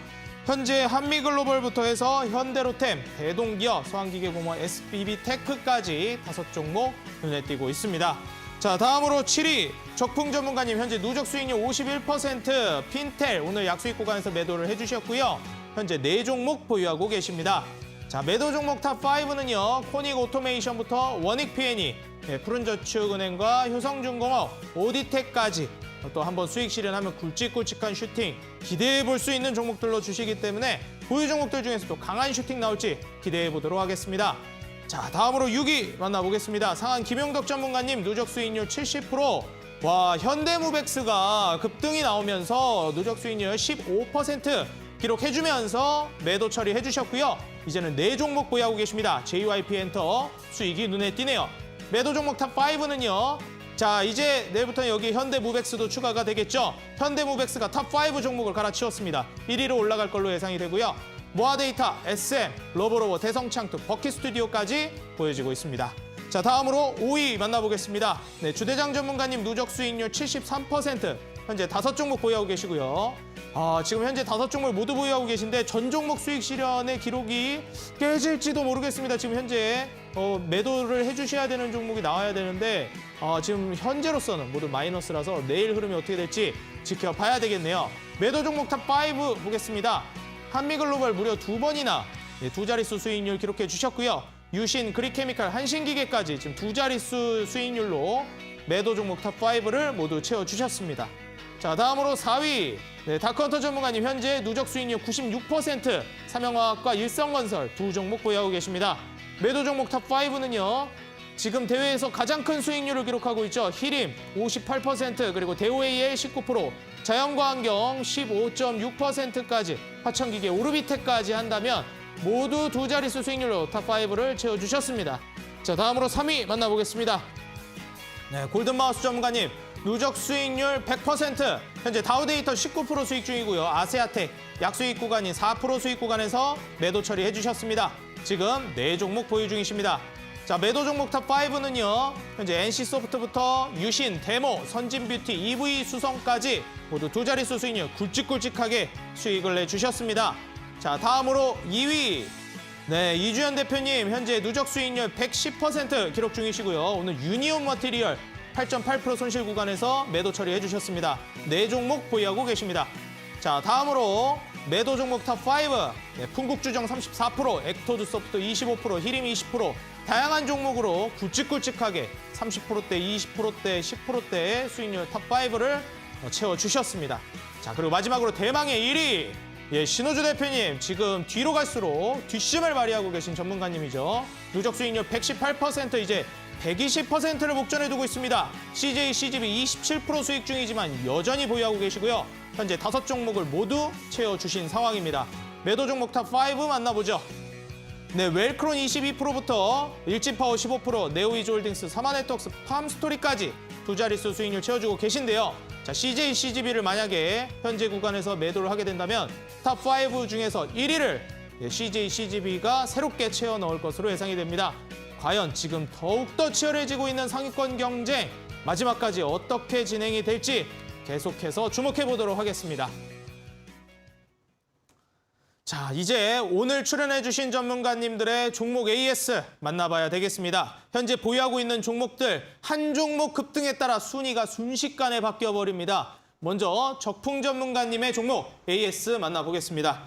현재 한미글로벌부터 해서 현대로템, 대동기업, 서한기계공업, SBB테크까지 5종목 눈에 띄고 있습니다. 자, 다음으로 7위 적풍 전문가님 현재 누적 수익률 51%, 핀텔 오늘 약수익 구간에서 매도를 해주셨고요. 현재 4종목 보유하고 계십니다. 자, 매도 종목 탑5는요. 코닉 오토메이션부터 원익 P&E, 푸른저축은행과 효성중공업, 오디텍까지 또 한번 수익 실현하면 굵직굵직한 슈팅 기대해 볼 수 있는 종목들로 주시기 때문에 보유 종목들 중에서도 강한 슈팅 나올지 기대해 보도록 하겠습니다. 자, 다음으로 6위 만나보겠습니다. 상한 김용덕 전문가님 누적 수익률 70%. 와, 현대무백스가 급등이 나오면서 누적 수익률 15% 기록해주면서 매도 처리해 주셨고요. 이제는 4종목 보유하고 계십니다. JYP 엔터 수익이 눈에 띄네요. 매도 종목 탑5는요. 자, 이제 내일부터 여기 현대무백스도 추가가 되겠죠. 현대무백스가 탑5 종목을 갈아치웠습니다. 1위로 올라갈 걸로 예상이 되고요. 모아데이터, SM, 러브로버, 대성창특, 버킷스튜디오까지 보여지고 있습니다. 자, 다음으로 5위 만나보겠습니다. 네, 주대장 전문가님 누적 수익률 73%, 현재 5종목 보유하고 계시고요. 지금 현재 5종목 모두 보유하고 계신데 전 종목 수익 실현의 기록이 깨질지도 모르겠습니다. 지금 현재 매도를 해주셔야 되는 종목이 나와야 되는데 지금 현재로서는 모두 마이너스라서 내일 흐름이 어떻게 될지 지켜봐야 되겠네요. 매도 종목 탑5 보겠습니다. 한미글로벌 무려 2번이나 2자릿수 수익률 기록해 주셨고요. 유신, 그리케미칼, 한신기계까지 지금 2자릿수 수익률로 매도 종목 탑5를 모두 채워주셨습니다. 자, 다음으로 4위 다크헌터 전문가님 현재 누적 수익률 96%, 삼양화학과 일성건설 2종목 보유하고 계십니다. 매도 종목 탑5는요. 지금 대회에서 가장 큰 수익률을 기록하고 있죠. 히림 58%, 그리고 대우AL 19%, 자연과환경 15.6%까지, 화천기계, 오르비텍까지 한다면 모두 2자릿수 수익률로 탑5를 채워주셨습니다. 자, 다음으로 3위 만나보겠습니다. 네, 골든마우스 전문가님 누적 수익률 100%, 현재 다우데이터 19% 수익 중이고요. 아세아텍 약수익 구간인 4% 수익 구간에서 매도 처리해 주셨습니다. 지금 4종목 보유 중이십니다. 자, 매도 종목 탑5는요. 현재 NC소프트부터 유신, 데모, 선진뷰티, EV수성까지 모두 2자릿수 수익률 굵직굵직하게 수익을 내주셨습니다. 자, 다음으로 2위. 네, 이주연 대표님 현재 누적 수익률 110% 기록 중이시고요. 오늘 유니온 머티리얼 8.8% 손실 구간에서 매도 처리해 주셨습니다. 4종목 보유하고 계십니다. 자, 다음으로 매도 종목 탑5. 네, 풍국주정 34%, 엑토드 소프트 25%, 히림 20%, 다양한 종목으로 굵직굵직하게 30%대, 20%대, 10%대의 수익률 탑5를 채워주셨습니다. 자, 그리고 마지막으로 대망의 1위. 예, 신호주 대표님 지금 뒤로 갈수록 뒷심을 발휘하고 계신 전문가님이죠. 누적 수익률 118%, 이제 120%를 목전에 두고 있습니다. CJ, CGV 27% 수익 중이지만 여전히 보유하고 계시고요. 현재 5종목을 모두 채워주신 상황입니다. 매도 종목 탑5 만나보죠. 네, 웰크론 22%부터 일진파워 15%, 네오이즈홀딩스, 사마네트웍스, 팜스토리까지 2자릿수 수익률 채워주고 계신데요. 자, CJ, CGV를 만약에 현재 구간에서 매도를 하게 된다면 탑5 중에서 1위를 CJ, CGV가 새롭게 채워 넣을 것으로 예상이 됩니다. 과연 지금 더욱더 치열해지고 있는 상위권 경쟁, 마지막까지 어떻게 진행이 될지 계속해서 주목해 보도록 하겠습니다. 자, 이제 오늘 출연해주신 전문가님들의 종목 AS 만나봐야 되겠습니다. 현재 보유하고 있는 종목들 한 종목 급등에 따라 순위가 순식간에 바뀌어버립니다. 먼저 적풍 전문가님의 종목 AS 만나보겠습니다.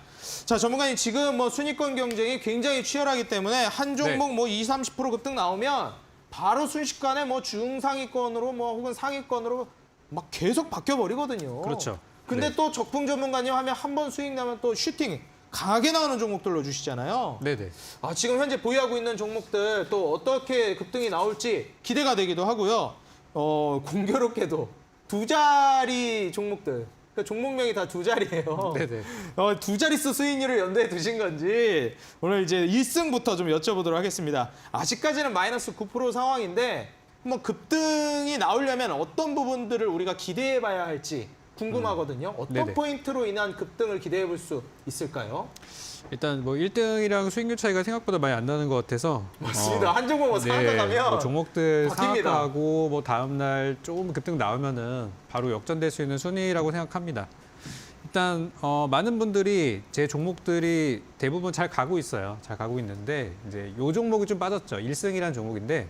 자, 전문가님 지금 순위권 경쟁이 굉장히 치열하기 때문에 한 종목 20, 30% 급등 나오면 바로 순식간에 중상위권으로 혹은 상위권으로 막 계속 바뀌어버리거든요. 그렇죠. 근데 네. 또 적풍 전문가님 하면 한 번 수익 나면 또 슈팅 강하게 나오는 종목들로 주시잖아요. 네네. 지금 현재 보유하고 있는 종목들 또 어떻게 급등이 나올지 기대가 되기도 하고요. 공교롭게도 2자리 종목들, 그러니까 종목명이 다 2자리예요. 네네. 2자릿수 수익률을 염두에 두신 건지 오늘 이제 1승부터 좀 여쭤보도록 하겠습니다. 아직까지는 마이너스 9% 상황인데 한번 급등이 나오려면 어떤 부분들을 우리가 기대해 봐야 할지 궁금하거든요. 어떤 네네. 포인트로 인한 급등을 기대해 볼 수 있을까요? 일단 1등이랑 수익률 차이가 생각보다 많이 안 나는 것 같아서 맞습니다. 한 종목 상한가 가면 종목들 바뀝니다. 상한가하고 다음 날 조금 급등 나오면은 바로 역전될 수 있는 순위라고 생각합니다. 일단 많은 분들이 제 종목들이 대부분 잘 가고 있어요. 잘 가고 있는데 이제 요 종목이 좀 빠졌죠. 1승이라는 종목인데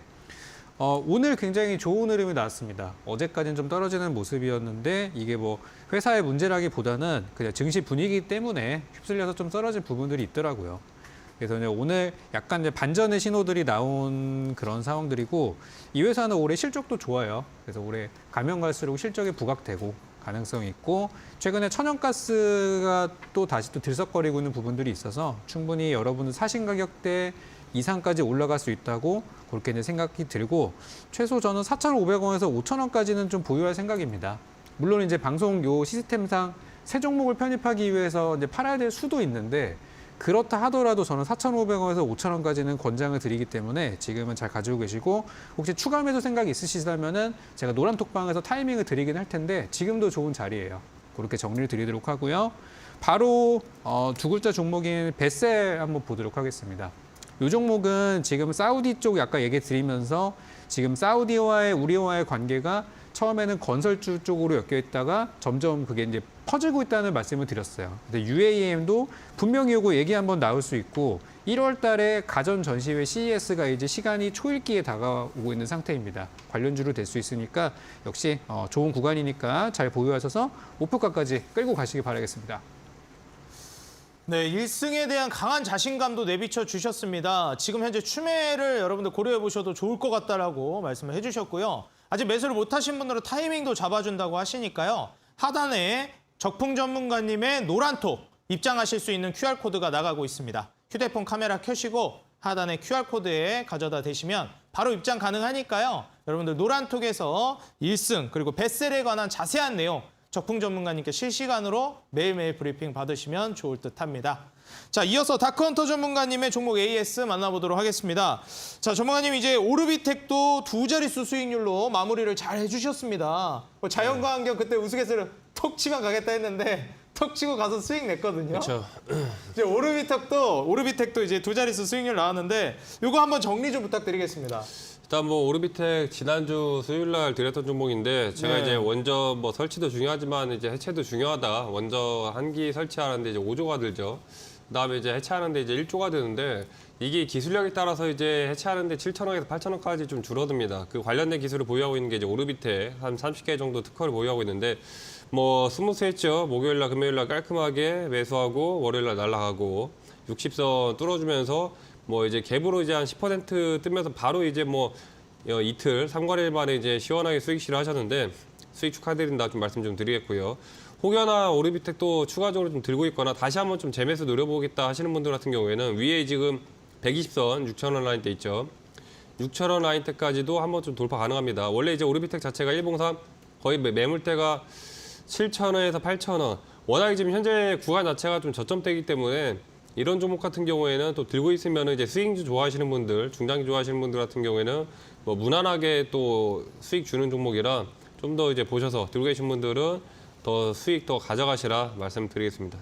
오늘 굉장히 좋은 흐름이 나왔습니다. 어제까지는 좀 떨어지는 모습이었는데 이게 뭐 회사의 문제라기보다는 그냥 증시 분위기 때문에 휩쓸려서 좀 떨어진 부분들이 있더라고요. 그래서 이제 오늘 약간 이제 반전의 신호들이 나온 그런 상황들이고 이 회사는 올해 실적도 좋아요. 그래서 올해 가면 갈수록 실적이 부각되고 가능성이 있고 최근에 천연가스가 또 다시 또 들썩거리고 있는 부분들이 있어서 충분히 여러분은 사신 가격대 이상까지 올라갈 수 있다고 그렇게 이제 생각이 들고 최소 저는 4,500원에서 5,000원까지는 좀 보유할 생각입니다. 물론 이제 방송 요 시스템상 새 종목을 편입하기 위해서 이제 팔아야 될 수도 있는데 그렇다 하더라도 저는 4,500원에서 5,000원까지는 권장을 드리기 때문에 지금은 잘 가지고 계시고 혹시 추가 매수 생각이 있으시다면은 제가 노란 톡방에서 타이밍을 드리긴 할 텐데 지금도 좋은 자리예요. 그렇게 정리를 드리도록 하고요. 바로 두 글자 종목인 베셀 한번 보도록 하겠습니다. 이 종목은 지금 사우디 쪽 아까 얘기 드리면서 지금 사우디와의 우리와의 관계가 처음에는 건설주 쪽으로 엮여 있다가 점점 그게 이제 퍼지고 있다는 말씀을 드렸어요. 근데 UAM도 분명히 요거 얘기 한번 나올 수 있고 1월 달에 가전 전시회 CES가 이제 시간이 초읽기에 다가오고 있는 상태입니다. 관련주로 될 수 있으니까 역시 좋은 구간이니까 잘 보유하셔서 목표가까지 끌고 가시기 바라겠습니다. 네, 1승에 대한 강한 자신감도 내비쳐 주셨습니다. 지금 현재 추매를 여러분들 고려해 보셔도 좋을 것 같다라고 말씀을 해주셨고요. 아직 매수를 못하신 분들은 타이밍도 잡아준다고 하시니까요. 하단에 적풍 전문가님의 노란톡 입장하실 수 있는 QR코드가 나가고 있습니다. 휴대폰 카메라 켜시고 하단에 QR코드에 가져다 대시면 바로 입장 가능하니까요. 여러분들 노란톡에서 1승 그리고 베셀에 관한 자세한 내용 적풍 전문가님께 실시간으로 매일매일 브리핑 받으시면 좋을 듯합니다. 자, 이어서 다크헌터 전문가님의 종목 AS 만나보도록 하겠습니다. 자, 전문가님 이제 오르비텍도 두 자릿수 수익률로 마무리를 잘 해주셨습니다. 자연과 환경 그때 우스갯소리로 톡 치면 가겠다 했는데 톡 치고 가서 수익 냈거든요. 그렇죠. 이제 오르비텍도 이제 두 자릿수 수익률 나왔는데 이거 한번 정리 좀 부탁드리겠습니다. 일단 뭐 오르비텍 지난주 수요일 날 드렸던 종목인데 제가 네. 이제 원저 뭐 설치도 중요하지만 이제 해체도 중요하다. 원저 한기 설치하는데 이제 5조가 들죠. 그다음에 이제 해체하는데 이제 1조가 되는데 이게 기술력에 따라서 이제 해체하는데 7,000원에서 8,000원까지 좀 줄어듭니다. 그 관련된 기술을 보유하고 있는 게 이제 오르비텍 한 30개 정도 특허를 보유하고 있는데 뭐 스무스했죠. 목요일 날 금요일 날 깔끔하게 매수하고 월요일 날 날아가고 60선 뚫어주면서 뭐 이제 갭으로 이제 한 10% 뜨면서 바로 이제 뭐 이틀 3거래일 만에 이제 시원하게 수익 실현하셨는데 수익 축하드린다 좀 말씀 좀 드리겠고요. 혹여나 오르비텍도 추가적으로 좀 들고 있거나 다시 한번 좀 재매수 노려보겠다 하시는 분들 같은 경우에는 위에 지금 120선 6,000원 라인대 있죠. 6,000원 라인대까지도 한번 좀 돌파 가능합니다. 원래 이제 오르비텍 자체가 일봉상 거의 매물대가 7,000원에서 8,000원. 워낙 지금 현재 구간 자체가 좀 저점대이기 때문에 이런 종목 같은 경우에는 또 들고 있으면 이제 스윙주 좋아하시는 분들, 중장기 좋아하시는 분들 같은 경우에는 뭐 무난하게 또 수익 주는 종목이라 좀 더 이제 보셔서 들고 계신 분들은 더 수익 더 가져가시라 말씀드리겠습니다.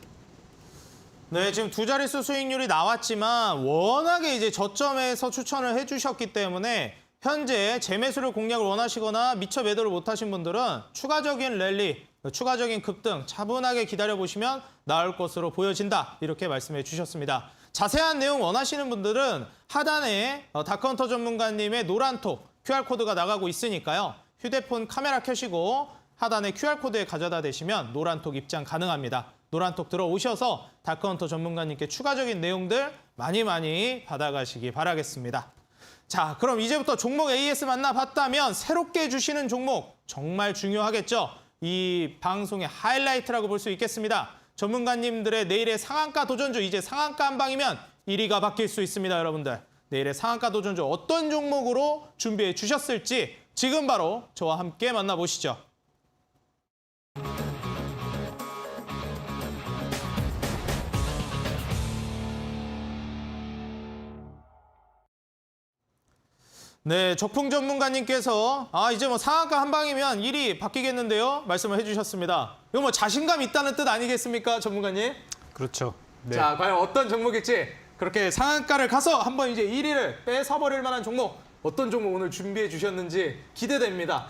네, 지금 두 자릿수 수익률이 나왔지만 워낙에 이제 저점에서 추천을 해주셨기 때문에 현재 재매수를 공략을 원하시거나 미처 매도를 못하신 분들은 추가적인 랠리, 추가적인 급등 차분하게 기다려보시면 나을 것으로 보여진다. 이렇게 말씀해 주셨습니다. 자세한 내용 원하시는 분들은 하단에 다크헌터 전문가님의 노란톡 QR코드가 나가고 있으니까요. 휴대폰 카메라 켜시고 하단에 QR코드에 가져다 대시면 노란톡 입장 가능합니다. 노란톡 들어오셔서 다크헌터 전문가님께 추가적인 내용들 많이 받아가시기 바라겠습니다. 자, 그럼 이제부터 종목 AS 만나봤다면 새롭게 주시는 종목 정말 중요하겠죠? 이 방송의 하이라이트라고 볼 수 있겠습니다. 전문가님들의 내일의 상한가 도전주, 이제 상한가 한 방이면 1위가 바뀔 수 있습니다, 여러분들. 내일의 상한가 도전주 어떤 종목으로 준비해 주셨을지 지금 바로 저와 함께 만나보시죠. 네, 적풍 전문가님께서 이제 뭐 상한가 한 방이면 1위 바뀌겠는데요? 말씀을 해주셨습니다. 이거 뭐 자신감 있다는 뜻 아니겠습니까, 전문가님? 그렇죠. 네. 자, 과연 어떤 종목일지 그렇게 상한가를 가서 한번 이제 1위를 뺏어버릴 만한 종목 어떤 종목 오늘 준비해 주셨는지 기대됩니다.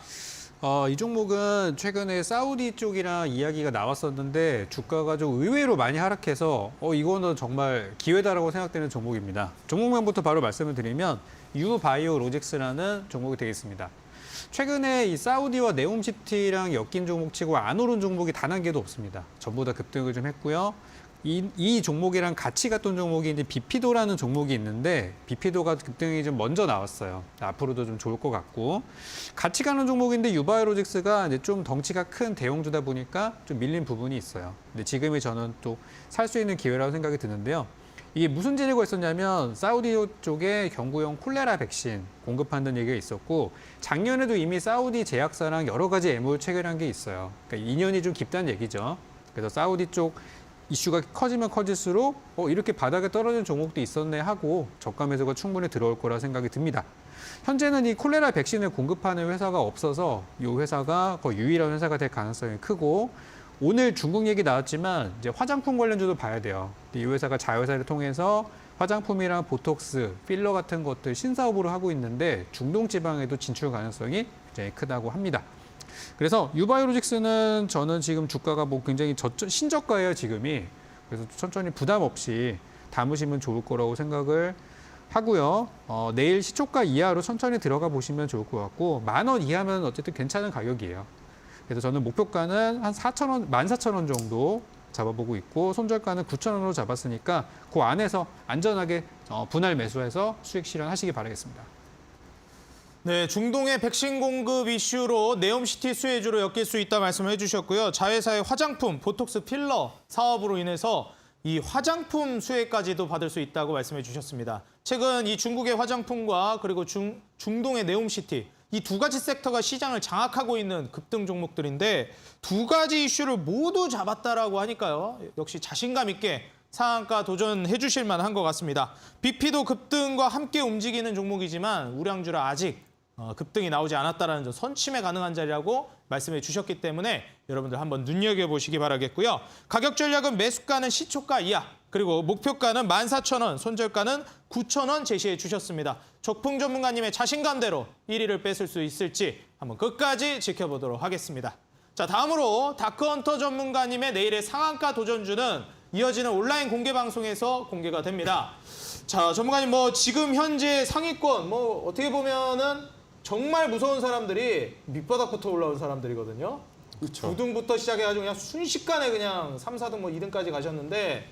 이 종목은 최근에 사우디 쪽이랑 이야기가 나왔었는데 주가가 좀 의외로 많이 하락해서 이거는 정말 기회다라고 생각되는 종목입니다. 종목명부터 바로 말씀을 드리면 유바이오로직스라는 종목이 되겠습니다. 최근에 이 사우디와 네옴시티랑 엮인 종목치고 안 오른 종목이 단 한 개도 없습니다. 전부 다 급등을 좀 했고요. 이 종목이랑 같이 갔던 종목이 이제 비피도라는 종목이 있는데 비피도가 급등이 좀 먼저 나왔어요. 앞으로도 좀 좋을 것 같고 같이 가는 종목인데 유바이오로직스가 이제 좀 덩치가 큰 대형주다 보니까 좀 밀린 부분이 있어요. 근데 지금이 저는 또 살 수 있는 기회라고 생각이 드는데요. 이게 무슨 재료가 있었냐면 사우디 쪽에 경구용 콜레라 백신 공급한다는 얘기가 있었고 작년에도 이미 사우디 제약사랑 여러 가지 MOU 체결한 게 있어요. 그러니까 인연이 좀 깊다는 얘기죠. 그래서 사우디 쪽 이슈가 커지면 커질수록 이렇게 바닥에 떨어진 종목도 있었네 하고 저가 매수가 충분히 들어올 거라 생각이 듭니다. 현재는 이 콜레라 백신을 공급하는 회사가 없어서 이 회사가 거의 유일한 회사가 될 가능성이 크고 오늘 중국 얘기 나왔지만 이제 화장품 관련주도 봐야 돼요. 이 회사가 자회사를 통해서 화장품이랑 보톡스, 필러 같은 것들 신사업으로 하고 있는데 중동 지방에도 진출 가능성이 굉장히 크다고 합니다. 그래서 유바이오로직스는 저는 지금 주가가 뭐 굉장히 신저가예요, 지금이. 그래서 천천히 부담 없이 담으시면 좋을 거라고 생각을 하고요. 내일 시초가 이하로 천천히 들어가 보시면 좋을 것 같고 10,000원 이하면 어쨌든 괜찮은 가격이에요. 그래서 저는 목표가는 한 4,000원, 14,000원 정도 잡아보고 있고 손절가는 9,000원으로 잡았으니까 그 안에서 안전하게 분할 매수해서 수익 실현하시기 바라겠습니다. 네, 중동의 백신 공급 이슈로 네옴시티 수혜주로 엮일 수 있다 말씀을 해주셨고요. 자회사의 화장품, 보톡스 필러 사업으로 인해서 이 화장품 수혜까지도 받을 수 있다고 말씀해 주셨습니다. 최근 이 중국의 화장품과 그리고 중동의 네옴시티 이 두 가지 섹터가 시장을 장악하고 있는 급등 종목들인데 두 가지 이슈를 모두 잡았다라고 하니까요. 역시 자신감 있게 상한가 도전해 주실 만한 것 같습니다. 비피도 급등과 함께 움직이는 종목이지만 우량주라 아직 급등이 나오지 않았다는 점 선침해 가능한 자리라고 말씀해 주셨기 때문에 여러분들 한번 눈여겨보시기 바라겠고요. 가격 전략은 매수가는 시초가 이하 그리고 목표가는 14,000원, 손절가는 9,000원 제시해 주셨습니다. 적풍 전문가님의 자신감대로 1위를 뺏을 수 있을지 한번 끝까지 지켜보도록 하겠습니다. 자, 다음으로 다크헌터 전문가님의 내일의 상한가 도전주는 이어지는 온라인 공개 방송에서 공개가 됩니다. 자, 전문가님 지금 현재 상위권 어떻게 보면은 정말 무서운 사람들이 밑바닥부터 올라온 사람들이거든요. 그쵸. 9등부터 시작해가지고 그냥 순식간에 그냥 3, 4등 2등까지 가셨는데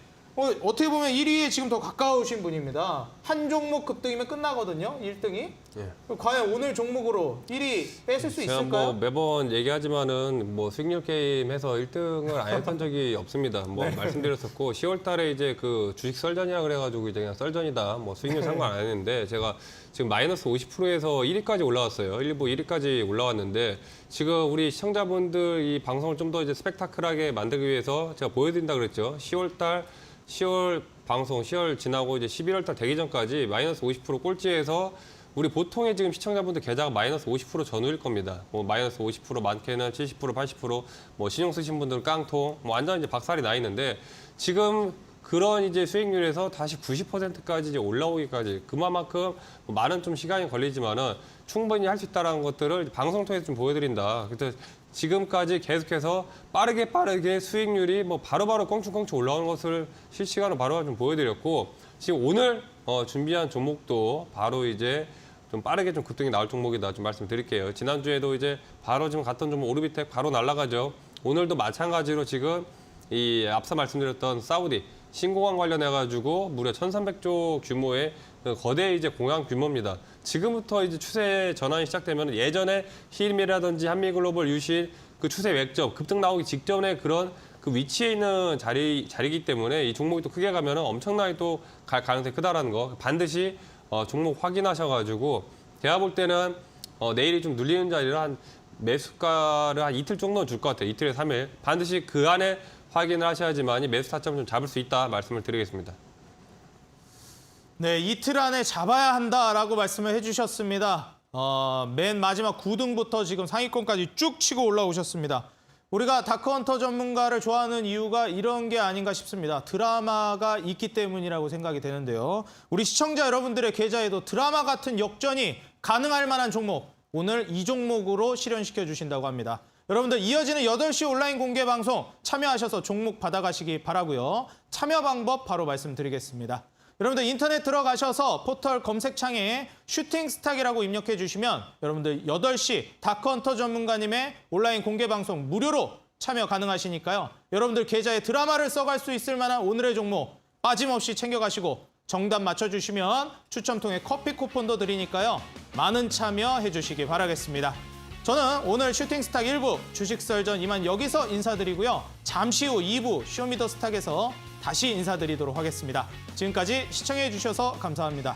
어떻게 보면 1위에 지금 더 가까우신 분입니다. 한 종목 급등이면 끝나거든요, 1등이. 예. 과연 오늘 종목으로 1위 뺏을 수 제가 있을까요? 매번 얘기하지만은 수익률 게임 해서 1등을 안 했던 적이 없습니다. 네. 말씀드렸었고 10월 달에 이제 그 주식 썰전이라 그래가지고 이제 그냥 썰전이다. 수익률 상관 안 했는데 제가 지금 마이너스 50%에서 1위까지 올라왔어요. 일부 1위까지 올라왔는데 지금 우리 시청자분들 이 방송을 좀 더 이제 스펙타클하게 만들기 위해서 제가 보여드린다 그랬죠. 10월 방송 10월 지나고 이제 11월 달 되기 전까지 마이너스 50% 꼴찌에서 우리 보통의 지금 시청자분들 계좌가 마이너스 50% 전후일 겁니다. 마이너스 50% 많게는 70%, 80% 신용 쓰신 분들은 깡통 완전 이제 박살이 나 있는데 지금 그런 이제 수익률에서 다시 90%까지 이제 올라오기까지 그만큼 많은 좀 시간이 걸리지만은 충분히 할 수 있다라는 것들을 방송 통해서 좀 보여드린다. 그래서 지금까지 계속해서 빠르게 수익률이 바로바로 껑충껑충 올라오는 것을 실시간으로 바로 좀 보여드렸고 지금 오늘 준비한 종목도 바로 이제 좀 빠르게 좀 급등이 나올 종목이다 좀 말씀드릴게요. 지난주에도 이제 바로 지금 갔던 종목 오르비텍 바로 날아가죠. 오늘도 마찬가지로 지금 이 앞서 말씀드렸던 사우디 신공항 관련해가지고 무려 1,300조 규모의 거대 이제 공항 규모입니다. 지금부터 이제 추세 전환이 시작되면 예전에 히일미라든지 한미글로벌 유실 그 추세 맥점 급등 나오기 직전에 그런 그 위치에 있는 자리이기 때문에 이 종목이 또 크게 가면은 엄청나게 또 갈 가능성이 크다라는 거 반드시 종목 확인하셔가지고 제가 볼 때는 내일이 좀 눌리는 자리를 한 매수가를 한 이틀 정도는 줄 것 같아요. 이틀에서 3일 반드시 그 안에 확인을 하셔야지만이 매수 타점을 좀 잡을 수 있다 말씀을 드리겠습니다. 네, 이틀 안에 잡아야 한다라고 말씀을 해주셨습니다. 맨 마지막 9등부터 지금 상위권까지 쭉 치고 올라오셨습니다. 우리가 다크헌터 전문가를 좋아하는 이유가 이런 게 아닌가 싶습니다. 드라마가 있기 때문이라고 생각이 되는데요. 우리 시청자 여러분들의 계좌에도 드라마 같은 역전이 가능할 만한 종목 오늘 이 종목으로 실현시켜 주신다고 합니다. 여러분들 이어지는 8시 온라인 공개 방송 참여하셔서 종목 받아가시기 바라고요. 참여 방법 바로 말씀드리겠습니다. 여러분들 인터넷 들어가셔서 포털 검색창에 슈팅스탁이라고 입력해 주시면 여러분들 8시 다크헌터 전문가님의 온라인 공개 방송 무료로 참여 가능하시니까요. 여러분들 계좌에 드라마를 써갈 수 있을 만한 오늘의 종목 빠짐없이 챙겨가시고 정답 맞춰주시면 추첨 통해 커피 쿠폰도 드리니까요. 많은 참여해 주시기 바라겠습니다. 저는 오늘 슈팅스탁 1부 주식설전 이만 여기서 인사드리고요. 잠시 후 2부 쇼미더스탁에서 다시 인사드리도록 하겠습니다. 지금까지 시청해 주셔서 감사합니다.